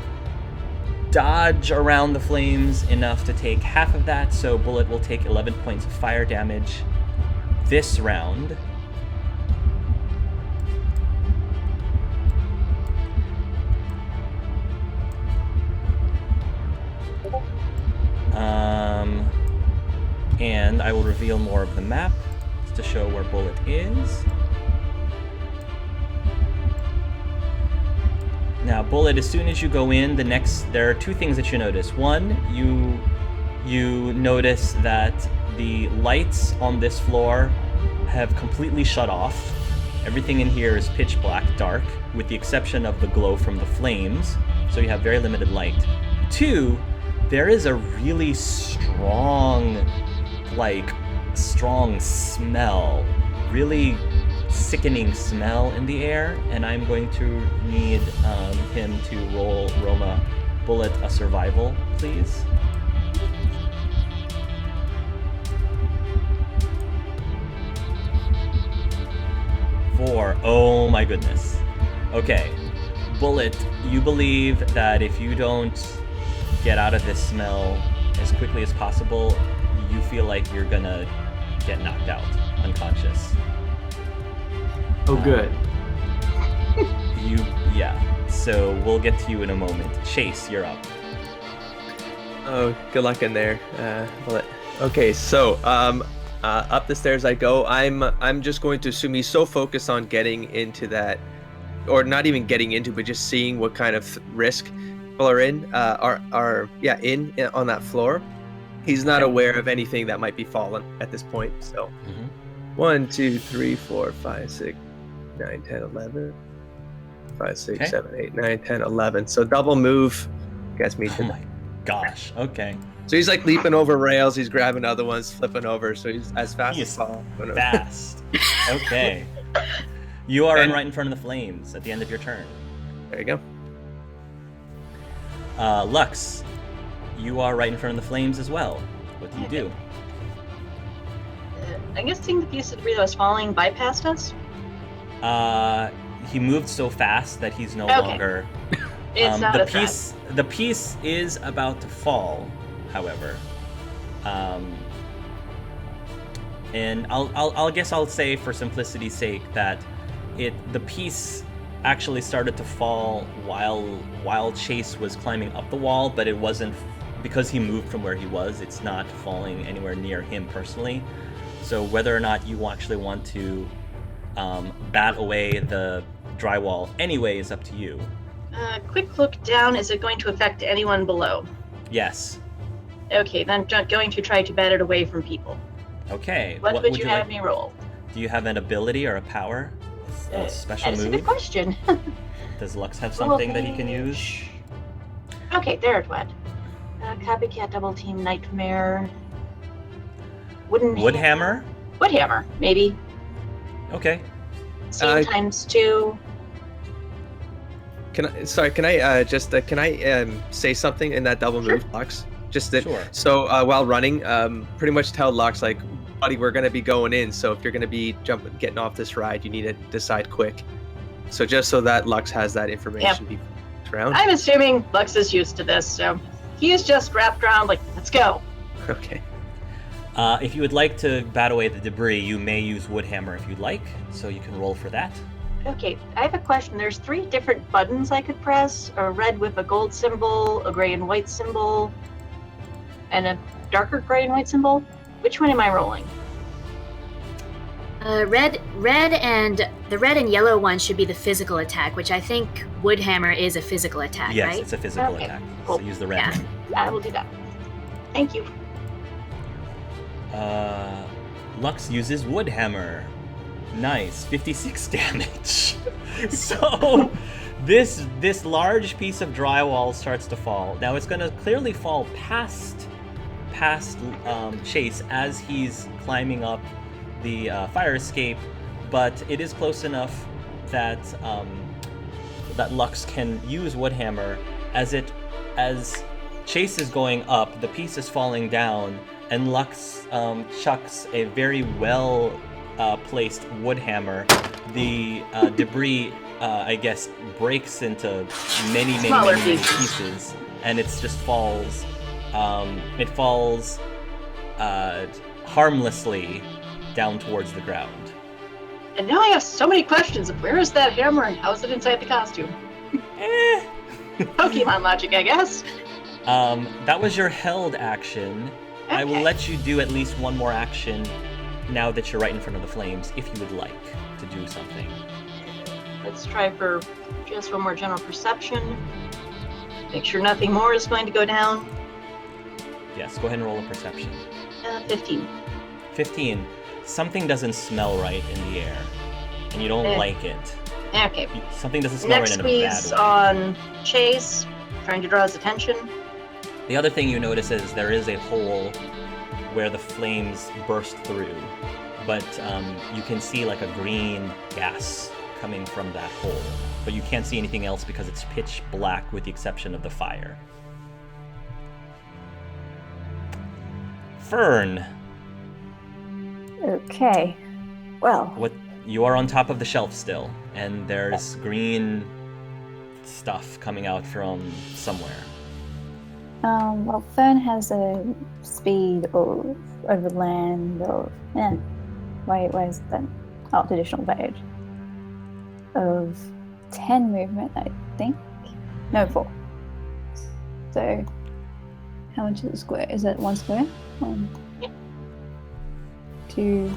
[SPEAKER 1] dodge around the flames enough to take half of that, so Bullet will take 11 points of fire damage this round. And I will reveal more of the map to show where Bullet is. Now, Bullet, as soon as you go in, there are two things that you notice. One, you notice that the lights on this floor have completely shut off. Everything in here is pitch black dark, with the exception of the glow from the flames, so you have very limited light. Two, there is a really strong smell, really sickening smell in the air, and I'm going to need him to roll Roma Bullet a survival, please. Four. Oh my goodness. Okay. Bullet, you believe that if you don't get out of this smell as quickly as possible, you feel like you're gonna get knocked out, unconscious.
[SPEAKER 2] Oh, good.
[SPEAKER 1] So we'll get to you in a moment. Chase, you're up.
[SPEAKER 3] Oh, good luck in there. Bullet. Okay, so up the stairs I go. I'm just going to assume he's so focused on getting into that, or not even getting into, but just seeing what kind of risk people are in, in on that floor. He's not aware of anything that might be fallen at this point. So 1, 2, 3, 4, 5, 6, 9, 10, 11. 5, 6,
[SPEAKER 1] Okay.
[SPEAKER 3] 7, 8, 9, 10, 11. So double move gets me to
[SPEAKER 1] Oh my gosh. Okay.
[SPEAKER 3] So he's like leaping over rails, he's grabbing other ones, flipping over, so he's as fast
[SPEAKER 1] He
[SPEAKER 3] as
[SPEAKER 1] is
[SPEAKER 3] possible.
[SPEAKER 1] fast. Okay. You are right in front of the flames at the end of your turn.
[SPEAKER 3] There you go.
[SPEAKER 1] Lux, you are right in front of the flames as well. What do you do?
[SPEAKER 5] I'm guessing the piece of debris that was falling bypassed us.
[SPEAKER 1] He moved so fast that he's no
[SPEAKER 5] Okay.
[SPEAKER 1] longer.
[SPEAKER 5] It's not
[SPEAKER 1] the
[SPEAKER 5] a threat.
[SPEAKER 1] piece. The piece is about to fall, however. And I'll guess I'll say for simplicity's sake that the piece actually started to fall while Chase was climbing up the wall, but it wasn't because he moved from where he was. It's not falling anywhere near him personally. So whether or not you actually want to bat away the drywall anyway is up to you.
[SPEAKER 5] Quick look down. Is it going to affect anyone below?
[SPEAKER 1] Yes.
[SPEAKER 5] Okay, then I'm going to try to bat it away from people.
[SPEAKER 1] Okay.
[SPEAKER 5] What would you have
[SPEAKER 1] like?
[SPEAKER 5] me roll?
[SPEAKER 1] Do you have an ability or a power? A special
[SPEAKER 5] That's a
[SPEAKER 1] move?
[SPEAKER 5] good question.
[SPEAKER 1] Does Lux have something that he can use?
[SPEAKER 5] Okay, there it went. Copycat, double team, nightmare.
[SPEAKER 1] Wood hammer?
[SPEAKER 5] Wood hammer, maybe.
[SPEAKER 1] Okay.
[SPEAKER 5] Same times 2.
[SPEAKER 3] Can I say something in that double move, Lux? Just that.
[SPEAKER 1] Sure.
[SPEAKER 3] So while running, pretty much tell Lux like, buddy, we're gonna be going in. So if you're gonna be getting off this ride, you need to decide quick. So just so that Lux has that information before the round.
[SPEAKER 5] I'm assuming Lux is used to this, so he's just wrapped around like, let's go.
[SPEAKER 3] Okay.
[SPEAKER 1] If you would like to bat away the debris, you may use wood hammer if you'd like, so you can roll for that.
[SPEAKER 5] Okay, I have a question. There's 3 different buttons I could press. A red with a gold symbol, a gray and white symbol, and a darker gray and white symbol. Which one am I rolling?
[SPEAKER 4] Red and the red and yellow one should be the physical attack, which I think wood hammer is a physical attack,
[SPEAKER 1] Yes,
[SPEAKER 4] right?
[SPEAKER 1] it's a physical
[SPEAKER 5] Okay,
[SPEAKER 1] attack.
[SPEAKER 5] cool.
[SPEAKER 1] So use the red
[SPEAKER 4] Yeah.
[SPEAKER 1] one.
[SPEAKER 5] I will do that. Thank you.
[SPEAKER 1] Lux uses wood hammer. Nice, 56 damage. So This large piece of drywall starts to fall. Now it's going to clearly fall past Chase as he's climbing up the fire escape, but it is close enough that that Lux can use Woodhammer. As Chase is going up, the piece is falling down, and Lux chucks a very well placed Woodhammer. The debris, I guess, breaks into many pieces, and it just falls. It falls harmlessly down towards the ground.
[SPEAKER 5] And now I have so many questions of where is that hammer and how is it inside the costume? Pokemon logic, I guess.
[SPEAKER 1] That was your held action.
[SPEAKER 5] Okay.
[SPEAKER 1] I will let you do at least one more action now that you're right in front of the flames, if you would like to do something.
[SPEAKER 5] Let's try for just one more general perception. Make sure nothing more is going to go down.
[SPEAKER 1] Yes, go ahead and roll a perception.
[SPEAKER 5] 15.
[SPEAKER 1] 15. Something doesn't smell right in the air, and you don't like it.
[SPEAKER 5] Okay.
[SPEAKER 1] Something doesn't smell
[SPEAKER 5] Next
[SPEAKER 1] right in a bad
[SPEAKER 5] squeeze
[SPEAKER 1] way.
[SPEAKER 5] on Chase, trying to draw his attention.
[SPEAKER 1] The other thing you notice is there is a hole where the flames burst through, but you can see like a green gas coming from that hole, but you can't see anything else because it's pitch black with the exception of the fire. Fern,
[SPEAKER 6] Okay. Well,
[SPEAKER 1] what you are on top of the shelf still, and there's green stuff coming out from somewhere.
[SPEAKER 6] well, Fern has a speed of over land of where's that? Oh, traditional page of 10 movement, I think. No, 4. So, how much is a square? Is it 1 square? 1, 2,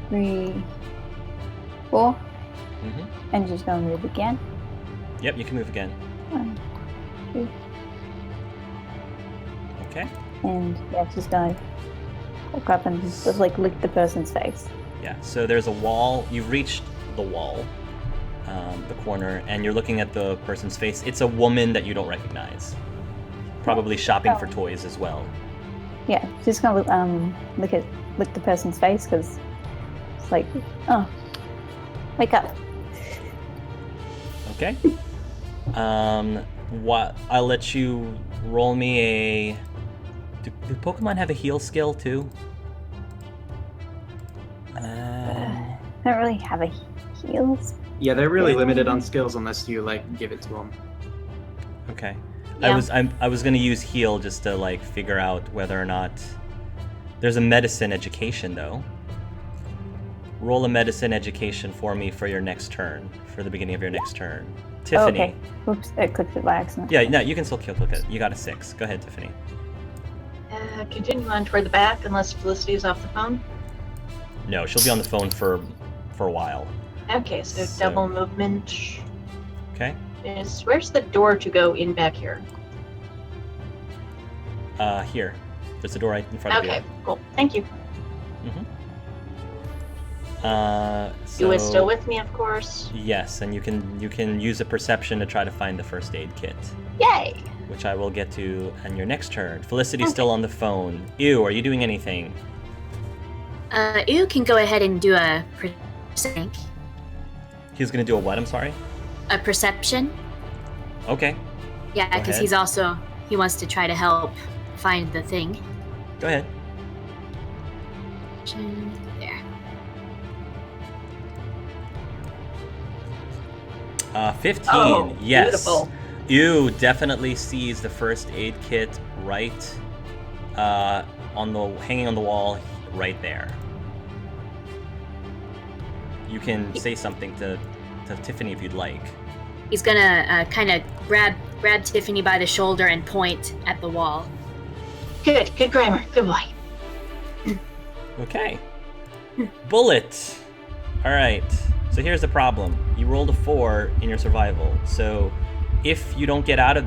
[SPEAKER 6] 3, 4,
[SPEAKER 1] Mm-hmm.
[SPEAKER 6] and just gonna move again.
[SPEAKER 1] Yep, you can move again.
[SPEAKER 6] 1, 2,
[SPEAKER 1] Okay.
[SPEAKER 6] and yeah, just gonna walk up and just like lick the person's face.
[SPEAKER 1] Yeah, so there's a wall. You've reached the wall, the corner, and you're looking at the person's face. It's a woman that you don't recognize. Probably shopping for toys as well.
[SPEAKER 6] Yeah, just gonna lick the person's face because it's like, oh, wake up.
[SPEAKER 1] Okay. What? I'll let you roll me a. Do Pokemon have a heal skill too?
[SPEAKER 6] Don't really have a heals.
[SPEAKER 2] Yeah, they're really limited on skills unless you like give it to them.
[SPEAKER 1] Okay.
[SPEAKER 4] Yeah.
[SPEAKER 1] I was gonna use heal just to like figure out whether or not there's a medicine education though. Roll a medicine education for me for your next turn, for the beginning of your next turn. Tiffany.
[SPEAKER 6] Oh, okay. Oops, I clicked it by accident.
[SPEAKER 1] Yeah, no, you can still click it. You got a 6. Go ahead, Tiffany.
[SPEAKER 5] Continue on toward the back unless Felicity is off the phone.
[SPEAKER 1] No, she'll be on the phone for a while.
[SPEAKER 5] Okay, so
[SPEAKER 1] So-
[SPEAKER 5] double movement.
[SPEAKER 1] Okay.
[SPEAKER 5] Where's the door to go in back here?
[SPEAKER 1] Here. There's a door right in front of you.
[SPEAKER 5] Okay, cool. Thank you.
[SPEAKER 1] So,
[SPEAKER 5] You is still with me, of course.
[SPEAKER 1] Yes, and you can use a perception to try to find the first aid kit,
[SPEAKER 5] Yay!
[SPEAKER 1] which I will get to on your next turn. Felicity's still on the phone. Ew, are you doing anything?
[SPEAKER 4] You can go ahead and do a perception.
[SPEAKER 1] He's gonna do a what? I'm sorry.
[SPEAKER 4] A perception.
[SPEAKER 1] Okay,
[SPEAKER 4] Yeah,
[SPEAKER 1] Go
[SPEAKER 4] because
[SPEAKER 1] ahead.
[SPEAKER 4] he wants to try to help find the thing.
[SPEAKER 1] go ahead.
[SPEAKER 4] There.
[SPEAKER 1] 15.
[SPEAKER 5] Oh,
[SPEAKER 1] yes.
[SPEAKER 5] beautiful.
[SPEAKER 1] Ew definitely sees the first aid kit right hanging on the wall right there. You can say something to Tiffany if you'd like.
[SPEAKER 4] He's gonna kind of grab Tiffany by the shoulder and point at the wall.
[SPEAKER 5] Good grammar. Good boy.
[SPEAKER 1] Okay. Bullet. All right. So here's the problem. You rolled a 4 in your survival. So if you do not get out of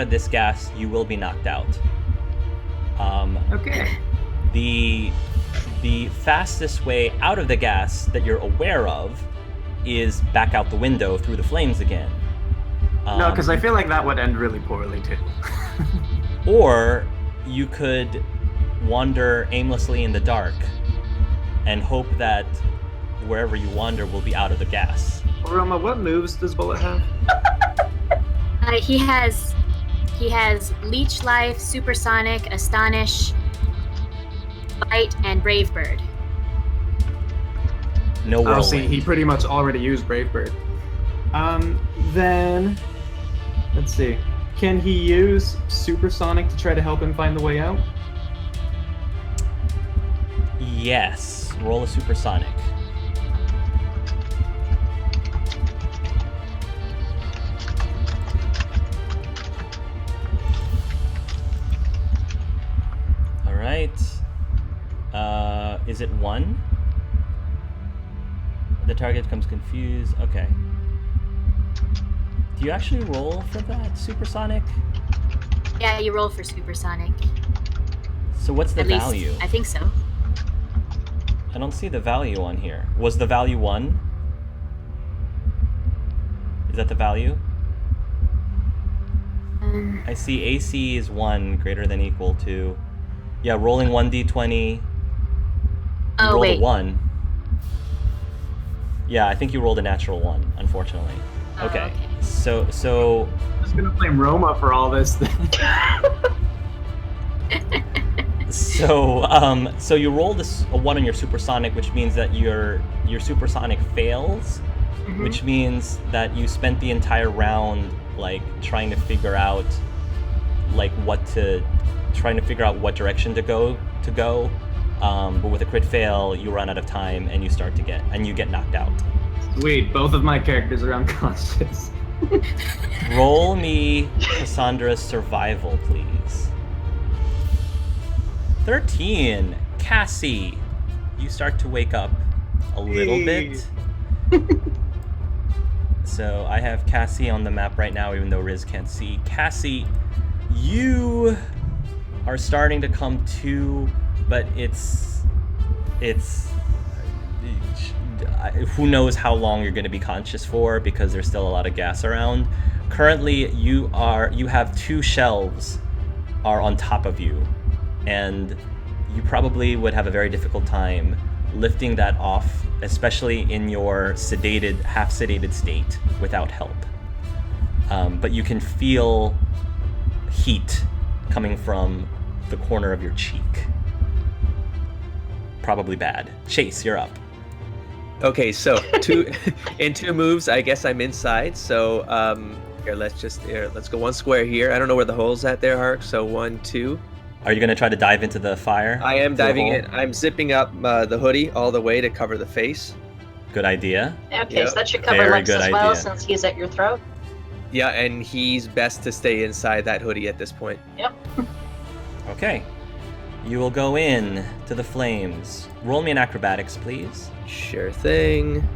[SPEAKER 1] this gas, you will be knocked out.
[SPEAKER 2] Okay.
[SPEAKER 1] The fastest way out of the gas that you're aware of is back out the window through the flames again.
[SPEAKER 2] No, because I feel like that would end really poorly too.
[SPEAKER 1] Or you could wander aimlessly in the dark and hope that wherever you wander will be out of the gas.
[SPEAKER 2] Roma, what moves does Bullet have?
[SPEAKER 4] He has Leech Life, Supersonic, Astonish, Bite, and Brave Bird.
[SPEAKER 1] No whirlwind.
[SPEAKER 2] Oh, see, he pretty much already used Brave Bird. Then, let's see. Can he use Supersonic to try to help him find the way out?
[SPEAKER 1] Yes. Roll a supersonic. All right. Is it 1? The target becomes confused. Okay. Do you actually roll for that supersonic?
[SPEAKER 4] Yeah, you roll for Supersonic.
[SPEAKER 1] So what's the
[SPEAKER 4] At least,
[SPEAKER 1] value?
[SPEAKER 4] I think so.
[SPEAKER 1] I don't see the value on here. Was the value 1? Is that the value? I see AC is 1 greater than equal to. Yeah, rolling 1d20. You
[SPEAKER 4] Oh,
[SPEAKER 1] rolled
[SPEAKER 4] wait.
[SPEAKER 1] a 1. Yeah, I think you rolled a natural 1, unfortunately.
[SPEAKER 4] Oh,
[SPEAKER 1] Okay.
[SPEAKER 4] okay.
[SPEAKER 1] So
[SPEAKER 2] I'm just gonna blame Roma for all this then.
[SPEAKER 1] so you rolled a 1 on your supersonic, which means that your supersonic fails,
[SPEAKER 4] Mhm.
[SPEAKER 1] which means that you spent the entire round like trying to figure out what direction to go. But with a crit fail, you run out of time and you get knocked out.
[SPEAKER 2] Sweet, both of my characters are unconscious.
[SPEAKER 1] Roll me Cassandra's survival, please. 13. Cassie, you start to wake up a little bit. So I have Cassie on the map right now, even though Riz can't see. Cassie, you are starting to come to, but it's who knows how long you're going to be conscious for, because there's still a lot of gas around. Currently, you have 2 shelves are on top of you, and you probably would have a very difficult time lifting that off, especially in your half sedated state without help. But you can feel heat coming from the corner of your cheek. Probably bad. Chase, you're up.
[SPEAKER 3] Okay, so in 2 moves, I guess I'm inside. So let's go 1 square here. I don't know where the holes at there are. So 1, 2.
[SPEAKER 1] Are you going to try to dive into the fire?
[SPEAKER 3] I am
[SPEAKER 1] To the
[SPEAKER 3] diving
[SPEAKER 1] hole?
[SPEAKER 3] in. I'm zipping up the hoodie all the way to cover the face.
[SPEAKER 1] Good idea.
[SPEAKER 5] Okay,
[SPEAKER 3] Yep.
[SPEAKER 5] so that should cover
[SPEAKER 1] Very
[SPEAKER 5] Lex
[SPEAKER 1] good
[SPEAKER 5] as well,
[SPEAKER 1] idea.
[SPEAKER 5] since he's at your throat.
[SPEAKER 3] Yeah, and he's best to stay inside that hoodie at this point.
[SPEAKER 5] Yep.
[SPEAKER 1] Okay. You will go in to the flames. Roll me an acrobatics, please.
[SPEAKER 3] Sure thing.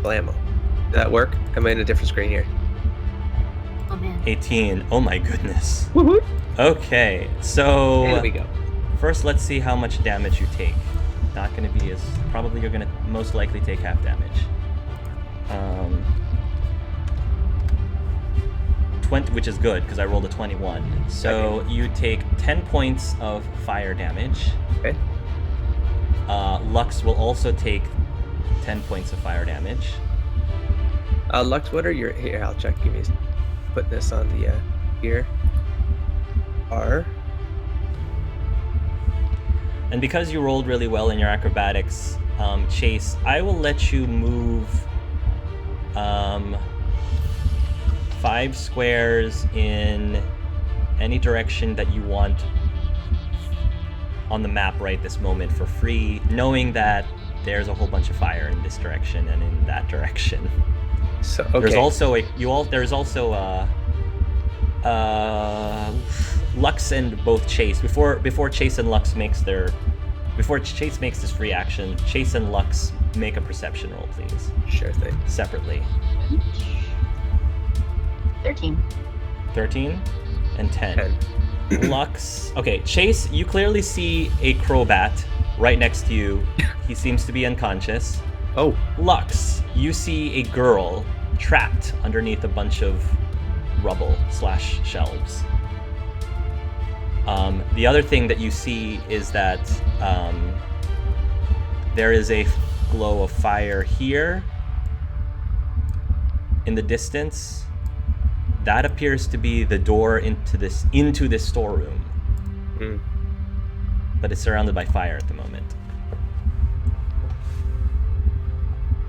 [SPEAKER 3] Blammo. Did that work? I'm in a different screen here.
[SPEAKER 4] Oh man.
[SPEAKER 1] 18. Oh my goodness.
[SPEAKER 3] Woohoo!
[SPEAKER 1] Okay, so
[SPEAKER 3] There we go.
[SPEAKER 1] first let's see how much damage you take. Not going to be as... Probably you're going to most likely take half damage. 20, which is good, because I rolled a 21. So
[SPEAKER 3] Okay.
[SPEAKER 1] you take 10 points of fire damage.
[SPEAKER 3] Okay.
[SPEAKER 1] Lux will also take 10 points of fire damage.
[SPEAKER 3] Lux, what are your... Here, I'll check. Give me... Put this on the... here. R.
[SPEAKER 1] And because you rolled really well in your acrobatics, Chase, I will let you move 5 squares in any direction that you want on the map right this moment for free, knowing that there's a whole bunch of fire in this direction and in that direction.
[SPEAKER 3] So, okay.
[SPEAKER 1] There's also Lux and both Chase. Before Chase and Lux before Chase makes this free action, Chase and Lux make a perception roll, please,
[SPEAKER 3] Sure thing.
[SPEAKER 1] separately.
[SPEAKER 5] 13.
[SPEAKER 1] 13 and 10.
[SPEAKER 3] 10.
[SPEAKER 1] Lux. Okay, Chase, you clearly see a Crobat right next to you. He seems to be unconscious.
[SPEAKER 3] Oh,
[SPEAKER 1] Lux, you see a girl trapped underneath a bunch of rubble/shelves. The other thing that you see is that there is a glow of fire here in the distance. That appears to be the door into this storeroom.
[SPEAKER 3] Hmm.
[SPEAKER 1] But it's surrounded by fire at the moment.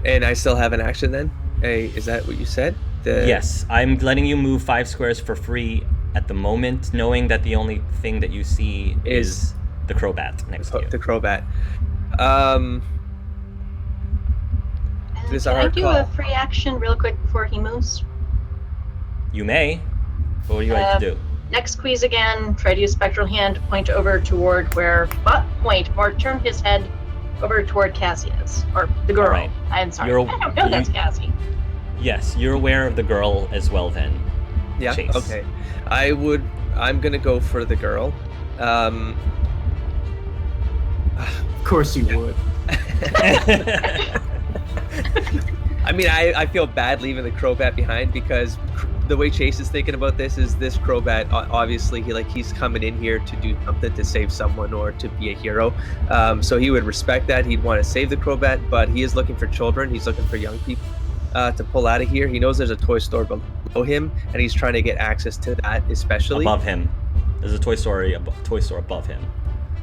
[SPEAKER 3] And I still have an action then? Hey, is that what you said?
[SPEAKER 1] Yes, I'm letting you move 5 squares for free at the moment, knowing that the only thing that you see is the crowbat next to you.
[SPEAKER 3] The crowbat. This is a
[SPEAKER 5] Can I
[SPEAKER 3] hard
[SPEAKER 5] do
[SPEAKER 3] call.
[SPEAKER 5] a free action real quick before he moves?
[SPEAKER 1] You may. What would you like to do?
[SPEAKER 5] Next squeeze again. Try to use spectral hand. Point over toward where. More turn his head over toward Cassie is, or the girl.
[SPEAKER 1] Right.
[SPEAKER 5] I'm sorry.
[SPEAKER 1] You're-
[SPEAKER 5] I don't know. That's Cassie.
[SPEAKER 1] Yes, you're aware of the girl as well then.
[SPEAKER 3] Yeah.
[SPEAKER 1] Chase.
[SPEAKER 3] Okay. I'm gonna go for the girl.
[SPEAKER 2] Of course you would.
[SPEAKER 3] I mean, I feel bad leaving the crowbat behind because the way Chase is thinking about this is this crowbat, obviously he's coming in here to do something, to save someone or to be a hero. So he would respect that. He'd want to save the crowbat, but he is looking for children. He's looking for young people to pull out of here. He knows there's a toy store below him, and he's trying to get access to that, especially
[SPEAKER 1] Above him. There's a toy store above him.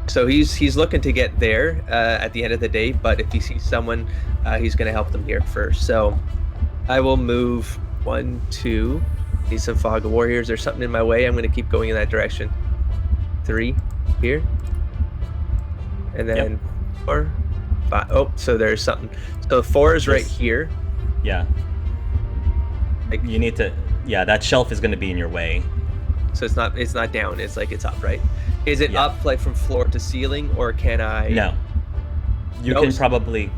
[SPEAKER 3] So he's looking to get there at the end of the day, but if he sees someone, he's going to help them here first. So I will move 1, 2. Need some fog of warriors or something in my way. I'm going to keep going in that direction. 3 here, and then 4, 5. Oh, so there's something. So 4 is right here.
[SPEAKER 1] Yeah.
[SPEAKER 3] Like,
[SPEAKER 1] You need to. Yeah, that shelf is going to be in your way.
[SPEAKER 3] so it's not down. It's like it's up, right? Is it
[SPEAKER 1] Yeah.
[SPEAKER 3] up like from floor to ceiling, or can I?
[SPEAKER 1] No. You
[SPEAKER 3] No.
[SPEAKER 1] can probably,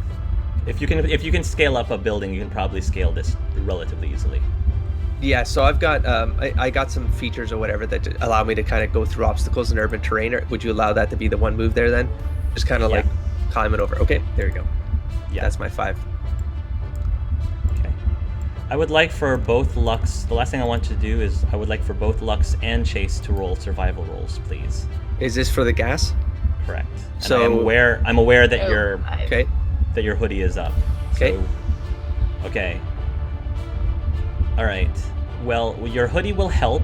[SPEAKER 1] if you can scale up a building, you can probably scale this relatively easily.
[SPEAKER 3] Yeah, so I've got I got some features or whatever that allow me to kind of go through obstacles in urban terrain. Or would you allow that to be the one move there then? Just kind of
[SPEAKER 1] Yeah.
[SPEAKER 3] like climb it over. Okay, there you go.
[SPEAKER 1] Yeah.
[SPEAKER 3] That's my 5.
[SPEAKER 1] Okay. I would like for both Lux. The last thing I want to do is I would like for both Lux and Chase to roll survival rolls, please.
[SPEAKER 3] Is this for the gas?
[SPEAKER 1] Correct. And
[SPEAKER 3] So-
[SPEAKER 1] I'm aware that
[SPEAKER 3] Okay.
[SPEAKER 1] your hoodie is up.
[SPEAKER 3] Okay.
[SPEAKER 1] So, okay. All right. Well, your hoodie will help.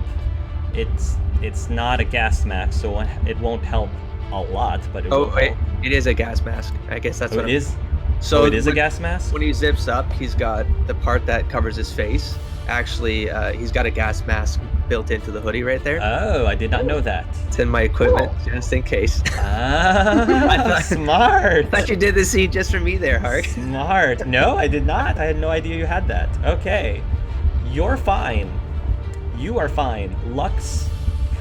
[SPEAKER 1] It's not a gas mask, so it won't help a lot, but it will
[SPEAKER 3] Oh, wait,
[SPEAKER 1] help.
[SPEAKER 3] it is a gas mask. I guess that's
[SPEAKER 1] Oh,
[SPEAKER 3] what
[SPEAKER 1] it is.
[SPEAKER 3] So
[SPEAKER 1] It is a
[SPEAKER 3] when-
[SPEAKER 1] gas mask.
[SPEAKER 3] When he zips up, he's got the part that covers his face. Actually, he's got a gas mask built into the hoodie right there.
[SPEAKER 1] Oh, I did not know that.
[SPEAKER 3] It's in my equipment, just in case.
[SPEAKER 1] Ah, smart.
[SPEAKER 3] I thought you did the scene just for me there, Hart.
[SPEAKER 1] Smart. No, I did not. I had no idea you had that. Okay. You're fine. You are fine. Lux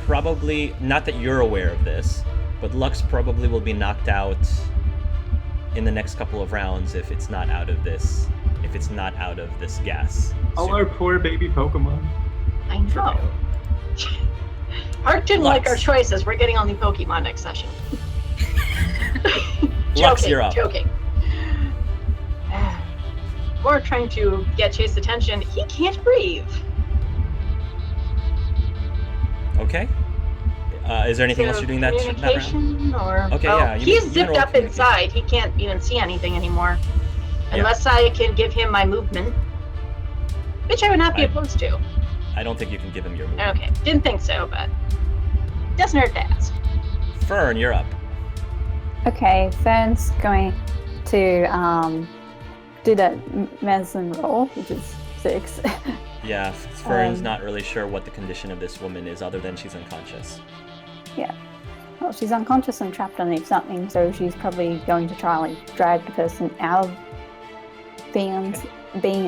[SPEAKER 1] probably, not that you're aware of this, but Lux probably will be knocked out in the next couple of rounds if it's not out of this gas.
[SPEAKER 2] All our poor baby Pokemon.
[SPEAKER 5] I know. Hart didn't like
[SPEAKER 1] Lux.
[SPEAKER 5] our choices. We're getting only Pokemon next session.
[SPEAKER 1] Lux,
[SPEAKER 5] Joking,
[SPEAKER 1] you're up.
[SPEAKER 5] joking. We're trying to get Chase's attention. He can't breathe.
[SPEAKER 1] Okay. Is there anything else you're doing that round?
[SPEAKER 5] Communication or
[SPEAKER 1] Okay,
[SPEAKER 5] oh,
[SPEAKER 1] yeah, you
[SPEAKER 5] he's
[SPEAKER 1] can
[SPEAKER 5] zipped
[SPEAKER 1] roll
[SPEAKER 5] up
[SPEAKER 1] communication.
[SPEAKER 5] inside. He can't even see anything anymore,
[SPEAKER 1] Yeah.
[SPEAKER 5] unless I can give him my movement, which I would not be
[SPEAKER 1] Right.
[SPEAKER 5] opposed to.
[SPEAKER 1] I don't think you can give him your move.
[SPEAKER 5] Okay, didn't think so, but doesn't hurt to ask.
[SPEAKER 1] Fern, you're up.
[SPEAKER 6] Okay, Fern's going to do that medicine roll, which is 6.
[SPEAKER 1] Yeah, Fern's
[SPEAKER 6] Um,
[SPEAKER 1] not really sure what the condition of this woman is other than she's unconscious.
[SPEAKER 6] Well, she's unconscious and trapped underneath something, so she's probably going to try like drag the person out of being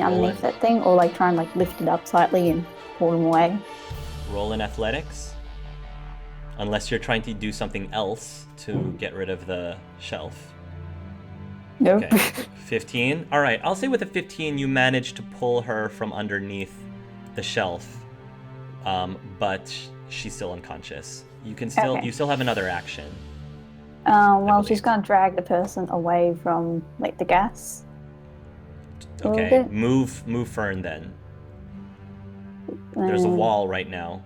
[SPEAKER 6] underneath that thing, or like try and like lift it up slightly and pull them away.
[SPEAKER 1] Roll in athletics. Unless you're trying to do something else to get rid of the shelf.
[SPEAKER 6] No.
[SPEAKER 1] Okay. 15. All right. I'll say with a 15, you managed to pull her from underneath the shelf, but she's still unconscious. You still have another action.
[SPEAKER 6] Well,
[SPEAKER 1] believe.
[SPEAKER 6] she's going to drag the person away from like the gas.
[SPEAKER 1] Okay,
[SPEAKER 6] Okay.
[SPEAKER 1] move Fern then. There's a
[SPEAKER 6] And-
[SPEAKER 1] wall right now.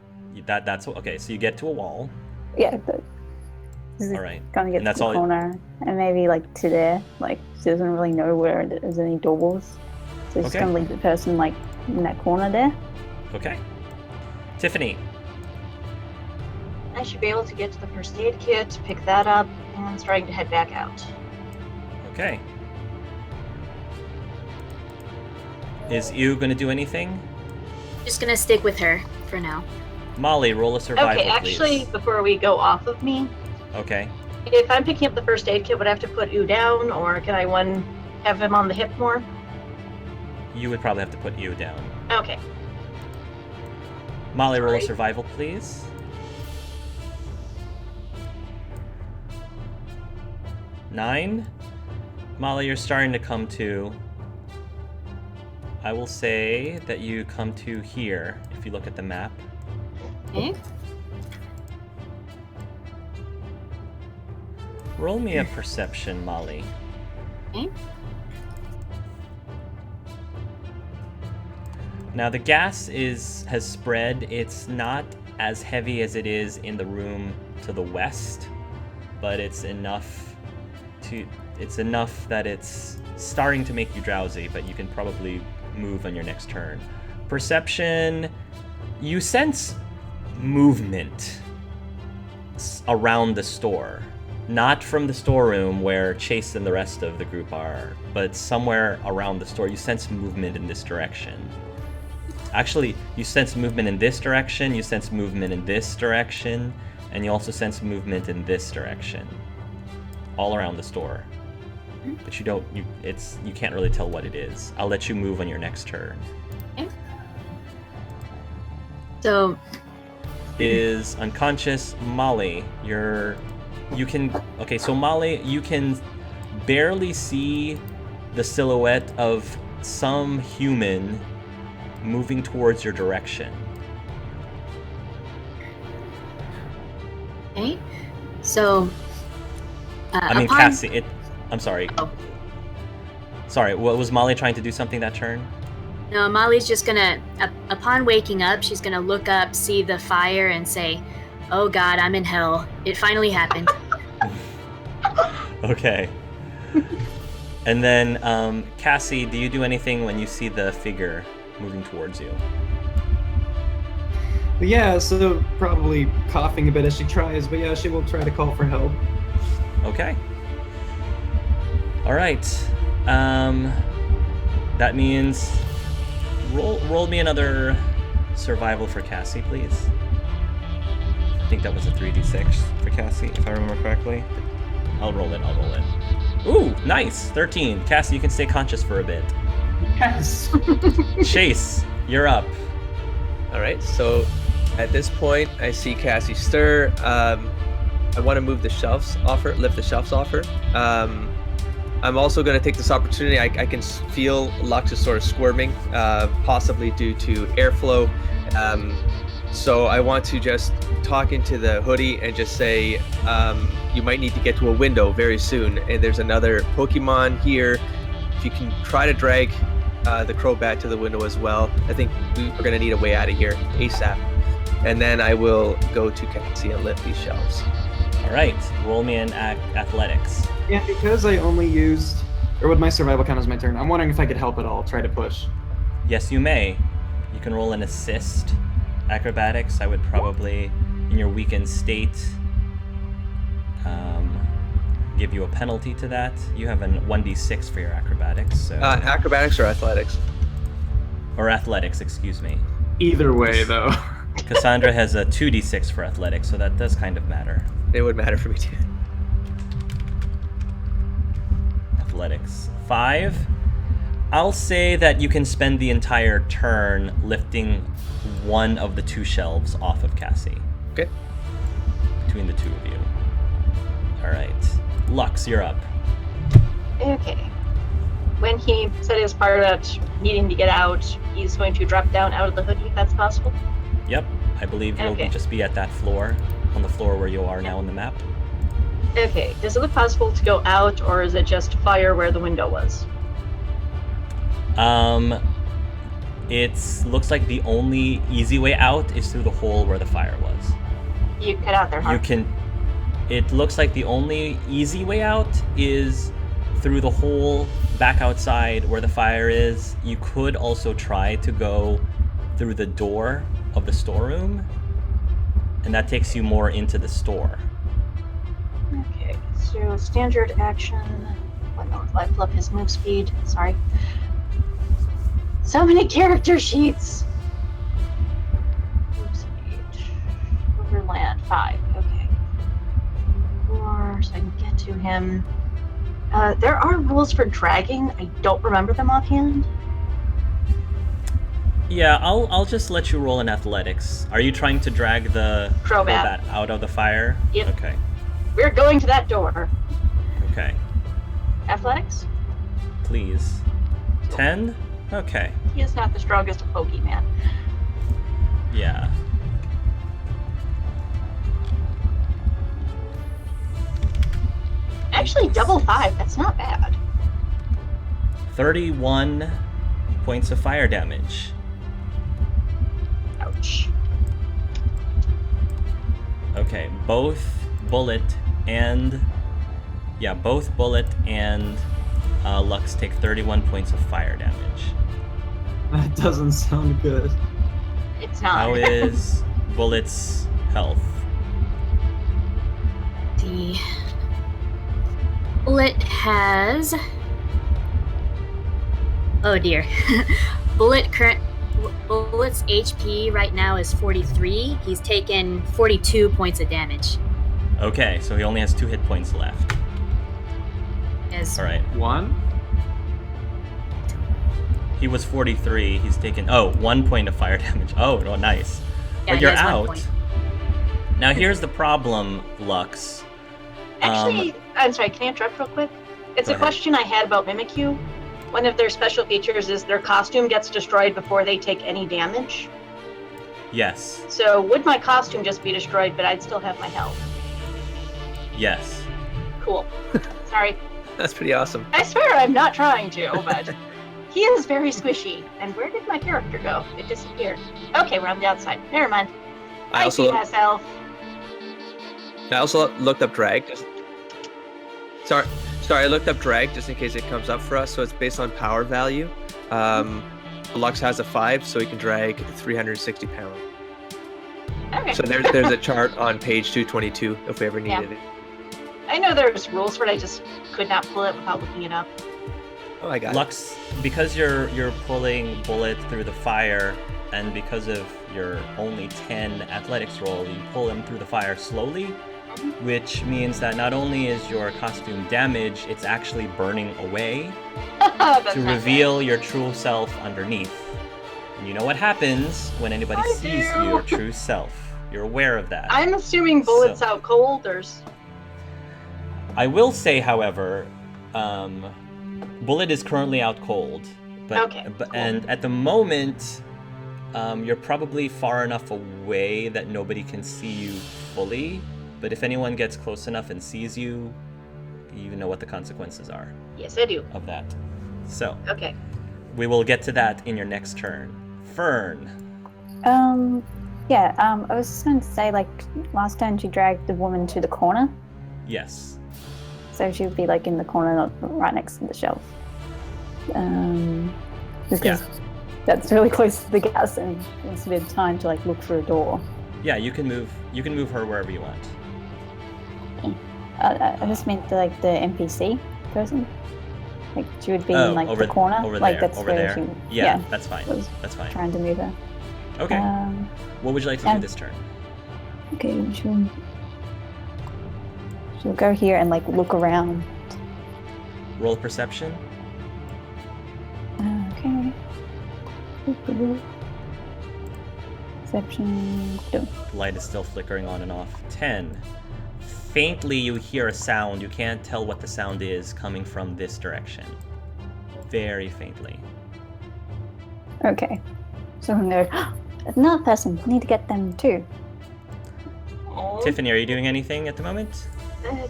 [SPEAKER 1] That's okay. So you get to a wall.
[SPEAKER 6] Yeah, but
[SPEAKER 1] All right.
[SPEAKER 6] gonna get
[SPEAKER 1] And
[SPEAKER 6] to
[SPEAKER 1] that's
[SPEAKER 6] the
[SPEAKER 1] all-
[SPEAKER 6] corner and maybe like to there. Like she doesn't really know where there's any doors, so she's
[SPEAKER 1] Okay.
[SPEAKER 6] gonna leave the person like in that corner there.
[SPEAKER 1] Okay. Tiffany.
[SPEAKER 5] I should be able to get to the first aid kit, pick that up, and starting to head back out.
[SPEAKER 1] Okay. Is you going to do anything?
[SPEAKER 4] Just gonna stick with her for now.
[SPEAKER 1] Molly, roll a survival,
[SPEAKER 5] Okay, actually,
[SPEAKER 1] please.
[SPEAKER 5] before we go off of me,
[SPEAKER 1] Okay.
[SPEAKER 5] if I'm picking up the first aid kit, would I have to put Ooh down, or can I have him on the hip more?
[SPEAKER 1] You would probably have to put you down.
[SPEAKER 5] Okay.
[SPEAKER 1] Molly, roll a
[SPEAKER 5] Sorry.
[SPEAKER 1] survival, please. 9. Molly, you're starting to come to. I will say that you come to here, if you look at the map.
[SPEAKER 4] Okay.
[SPEAKER 1] Roll me a perception, Molly.
[SPEAKER 4] Okay.
[SPEAKER 1] Now the gas has spread. It's not as heavy as it is in the room to the west, but it's enough that it's starting to make you drowsy, but you can probably move on your next turn. Perception, you sense movement around the store. Not from the storeroom where Chase and the rest of the group are, but somewhere around the store. You sense movement in this direction. Actually, you sense movement in this direction, you sense movement in this direction, and you also sense movement in this direction. All around the store. But you can't really tell what it is. I'll let you move on your next turn.
[SPEAKER 4] Okay. So
[SPEAKER 1] Is unconscious Molly. So Molly, you can barely see the silhouette of some human moving towards your direction.
[SPEAKER 4] okay. So upon-
[SPEAKER 1] Cassie, I'm sorry.
[SPEAKER 4] Oh.
[SPEAKER 1] Sorry, what was Molly trying to do something that turn?
[SPEAKER 4] No, Molly's just gonna, upon waking up, she's gonna look up, see the fire, and say, "Oh God, I'm in hell. It finally happened."
[SPEAKER 1] Okay. And then, Cassie, do you do anything when you see the figure moving towards you?
[SPEAKER 2] But yeah, so probably coughing a bit as she tries, but yeah, she will try to call for help.
[SPEAKER 1] Okay. All right. That means roll me another survival for Cassie, please. I think that was a 3d6 for Cassie, if I remember correctly. I'll roll it. Ooh, nice. 13. Cassie, you can stay conscious for a bit.
[SPEAKER 2] Yes.
[SPEAKER 1] Chase, you're up.
[SPEAKER 3] All right, so at this point, I see Cassie stir. I want to move the shelves off her, lift the shelves off her. I'm also going to take this opportunity. I can feel Lux is sort of squirming, possibly due to airflow. So I want to just talk into the hoodie and just say, you might need to get to a window very soon. And there's another Pokemon here. If you can try to drag the Crobat to the window as well. I think we're going to need a way out of here ASAP. And then I will go to Cassie and lift these shelves.
[SPEAKER 1] All right, roll me an athletics.
[SPEAKER 2] Yeah, because I only used, or would my survival count as my turn? I'm wondering if I could help at all, try to push.
[SPEAKER 1] Yes, you may. You can roll an assist. Acrobatics, I would probably, in your weakened state, give you a penalty to that. You have a 1d6 for your acrobatics. So...
[SPEAKER 3] Acrobatics or athletics?
[SPEAKER 1] Or athletics, excuse me.
[SPEAKER 2] Either way, though.
[SPEAKER 1] Cassandra has a 2d6 for athletics, so that does kind of matter.
[SPEAKER 3] It would matter for me too.
[SPEAKER 1] Athletics. 5. I'll say that you can spend the entire turn lifting one of the two shelves off of Cassie.
[SPEAKER 3] Okay.
[SPEAKER 1] Between the two of you. All right. Lux, you're up.
[SPEAKER 5] Okay. When he said his part about needing to get out, he's going to drop down out of the hoodie, if that's possible.
[SPEAKER 1] Yep. I believe you'll
[SPEAKER 5] Okay.
[SPEAKER 1] just be at that floor, on the floor where you are now on the map.
[SPEAKER 5] Okay. Does it look possible to go out, or is it just fire where the window was?
[SPEAKER 1] It looks like the only easy way out is through the hole where the fire was.
[SPEAKER 5] You cut out their heart.
[SPEAKER 1] It looks like the only easy way out is through the hole back outside where the fire is. You could also try to go through the door of the storeroom, and that takes you more into the store.
[SPEAKER 5] Okay, so standard action. Let me pull up his move speed. Sorry. So many character sheets. Move speed. Overland 5. Okay. 4, so I can get to him. There are rules for dragging. I don't remember them offhand.
[SPEAKER 1] Yeah, I'll just let you roll in athletics. Are you trying to drag the
[SPEAKER 5] Crobat
[SPEAKER 1] out of the fire?
[SPEAKER 5] Yep.
[SPEAKER 1] Okay.
[SPEAKER 5] We're going to that door.
[SPEAKER 1] Okay.
[SPEAKER 5] Athletics?
[SPEAKER 1] Please. 10? Okay.
[SPEAKER 5] He is not the strongest of Pokemon.
[SPEAKER 1] Yeah.
[SPEAKER 5] Actually, double 5. That's not bad.
[SPEAKER 1] 31 points of fire damage.
[SPEAKER 5] Ouch.
[SPEAKER 1] Okay, both Bullet and Lux take 31 points of fire damage.
[SPEAKER 2] That doesn't sound good.
[SPEAKER 5] It's not.
[SPEAKER 1] How is Bullet's health?
[SPEAKER 4] The Bullet has. Oh dear. Bullet's HP right now is 43. He's taken 42 points of damage.
[SPEAKER 1] Okay, so he only has 2 hit points left.
[SPEAKER 4] As
[SPEAKER 1] All right.
[SPEAKER 2] 1?
[SPEAKER 1] He was 43. He's taken 1 point of fire damage. Oh, nice.
[SPEAKER 4] Yeah,
[SPEAKER 1] But
[SPEAKER 4] he
[SPEAKER 1] you're
[SPEAKER 4] has 1
[SPEAKER 1] out.
[SPEAKER 4] point.
[SPEAKER 1] Now here's the problem, Lux.
[SPEAKER 5] Actually, I'm sorry, can I interrupt real quick? It's
[SPEAKER 1] Go
[SPEAKER 5] a
[SPEAKER 1] ahead.
[SPEAKER 5] question I had about Mimikyu. One of their special features is their costume gets destroyed before they take any damage.
[SPEAKER 1] Yes.
[SPEAKER 5] So would my costume just be destroyed, but I'd still have my health?
[SPEAKER 1] Yes.
[SPEAKER 5] Cool. Sorry.
[SPEAKER 3] That's pretty awesome.
[SPEAKER 5] I swear I'm not trying to, but he is very squishy. And where did my character go? It disappeared. Okay, we're on the outside. Never mind.
[SPEAKER 3] I
[SPEAKER 5] see
[SPEAKER 3] also
[SPEAKER 5] myself.
[SPEAKER 3] looked up drag. Sorry, I looked up drag just in case it comes up for us. So it's based on power value. Lux has a 5, so he can drag 360 pounds.
[SPEAKER 5] Okay.
[SPEAKER 3] So there's a chart on page 222 if we ever needed it.
[SPEAKER 5] I know there's rules for it. I just could not pull it without looking it up.
[SPEAKER 3] Oh, I got it.
[SPEAKER 1] Lux, because you're pulling Bullet through the fire, and because of your only 10 athletics roll, you pull him through the fire slowly, which means that not only is your costume damaged, it's actually burning away
[SPEAKER 5] That's
[SPEAKER 1] to
[SPEAKER 5] not
[SPEAKER 1] reveal your true self underneath. And you know what happens when anybody
[SPEAKER 5] I
[SPEAKER 1] sees
[SPEAKER 5] do.
[SPEAKER 1] your true self. You're aware of that.
[SPEAKER 5] I'm assuming Bullet's
[SPEAKER 1] So-
[SPEAKER 5] out cold, or...
[SPEAKER 1] I will say, however, Bullet is currently out cold,
[SPEAKER 5] Okay, cool.
[SPEAKER 1] and at the moment, you're probably far enough away that nobody can see you fully. But if anyone gets close enough and sees you, you know what the consequences are
[SPEAKER 5] Yes, I do.
[SPEAKER 1] of that. So
[SPEAKER 5] Okay.
[SPEAKER 1] we will get to that in your next turn. Fern.
[SPEAKER 6] I was just going to say, like, last turn she dragged the woman to the corner,
[SPEAKER 1] Yes.
[SPEAKER 6] so she would be, like, in the corner, not right next to the shelf. Because that's really close to the gas, and it's a bit of time to, like, look for a door.
[SPEAKER 1] Yeah, you can move her wherever you want.
[SPEAKER 6] I just meant the NPC person. Like, she would be in, like,
[SPEAKER 1] over
[SPEAKER 6] the corner.
[SPEAKER 1] over
[SPEAKER 6] like,
[SPEAKER 1] there,
[SPEAKER 6] that's
[SPEAKER 1] over
[SPEAKER 6] where
[SPEAKER 1] there.
[SPEAKER 6] she...
[SPEAKER 1] Yeah, that's fine.
[SPEAKER 6] was
[SPEAKER 1] That's fine.
[SPEAKER 6] trying to move her.
[SPEAKER 1] Okay. What would you like to do
[SPEAKER 6] and-
[SPEAKER 1] this turn?
[SPEAKER 6] Okay, she'll go here and, like, look around.
[SPEAKER 1] Roll perception.
[SPEAKER 6] Okay. Perception. Done.
[SPEAKER 1] The light is still flickering on and off. 10. Faintly, you hear a sound. You can't tell what the sound is coming from this direction. Very faintly.
[SPEAKER 6] Okay. So I'm going, another person. Need to get them too.
[SPEAKER 1] Tiffany, are you doing anything at the moment?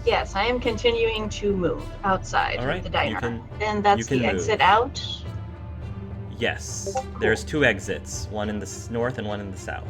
[SPEAKER 5] Yes, I am continuing to move outside
[SPEAKER 1] All right,
[SPEAKER 5] of the diner.
[SPEAKER 1] you can-
[SPEAKER 5] and that's
[SPEAKER 1] you can
[SPEAKER 5] the
[SPEAKER 1] move.
[SPEAKER 5] exit out.
[SPEAKER 1] Yes. There's 2 exits, one in the north and one in the south.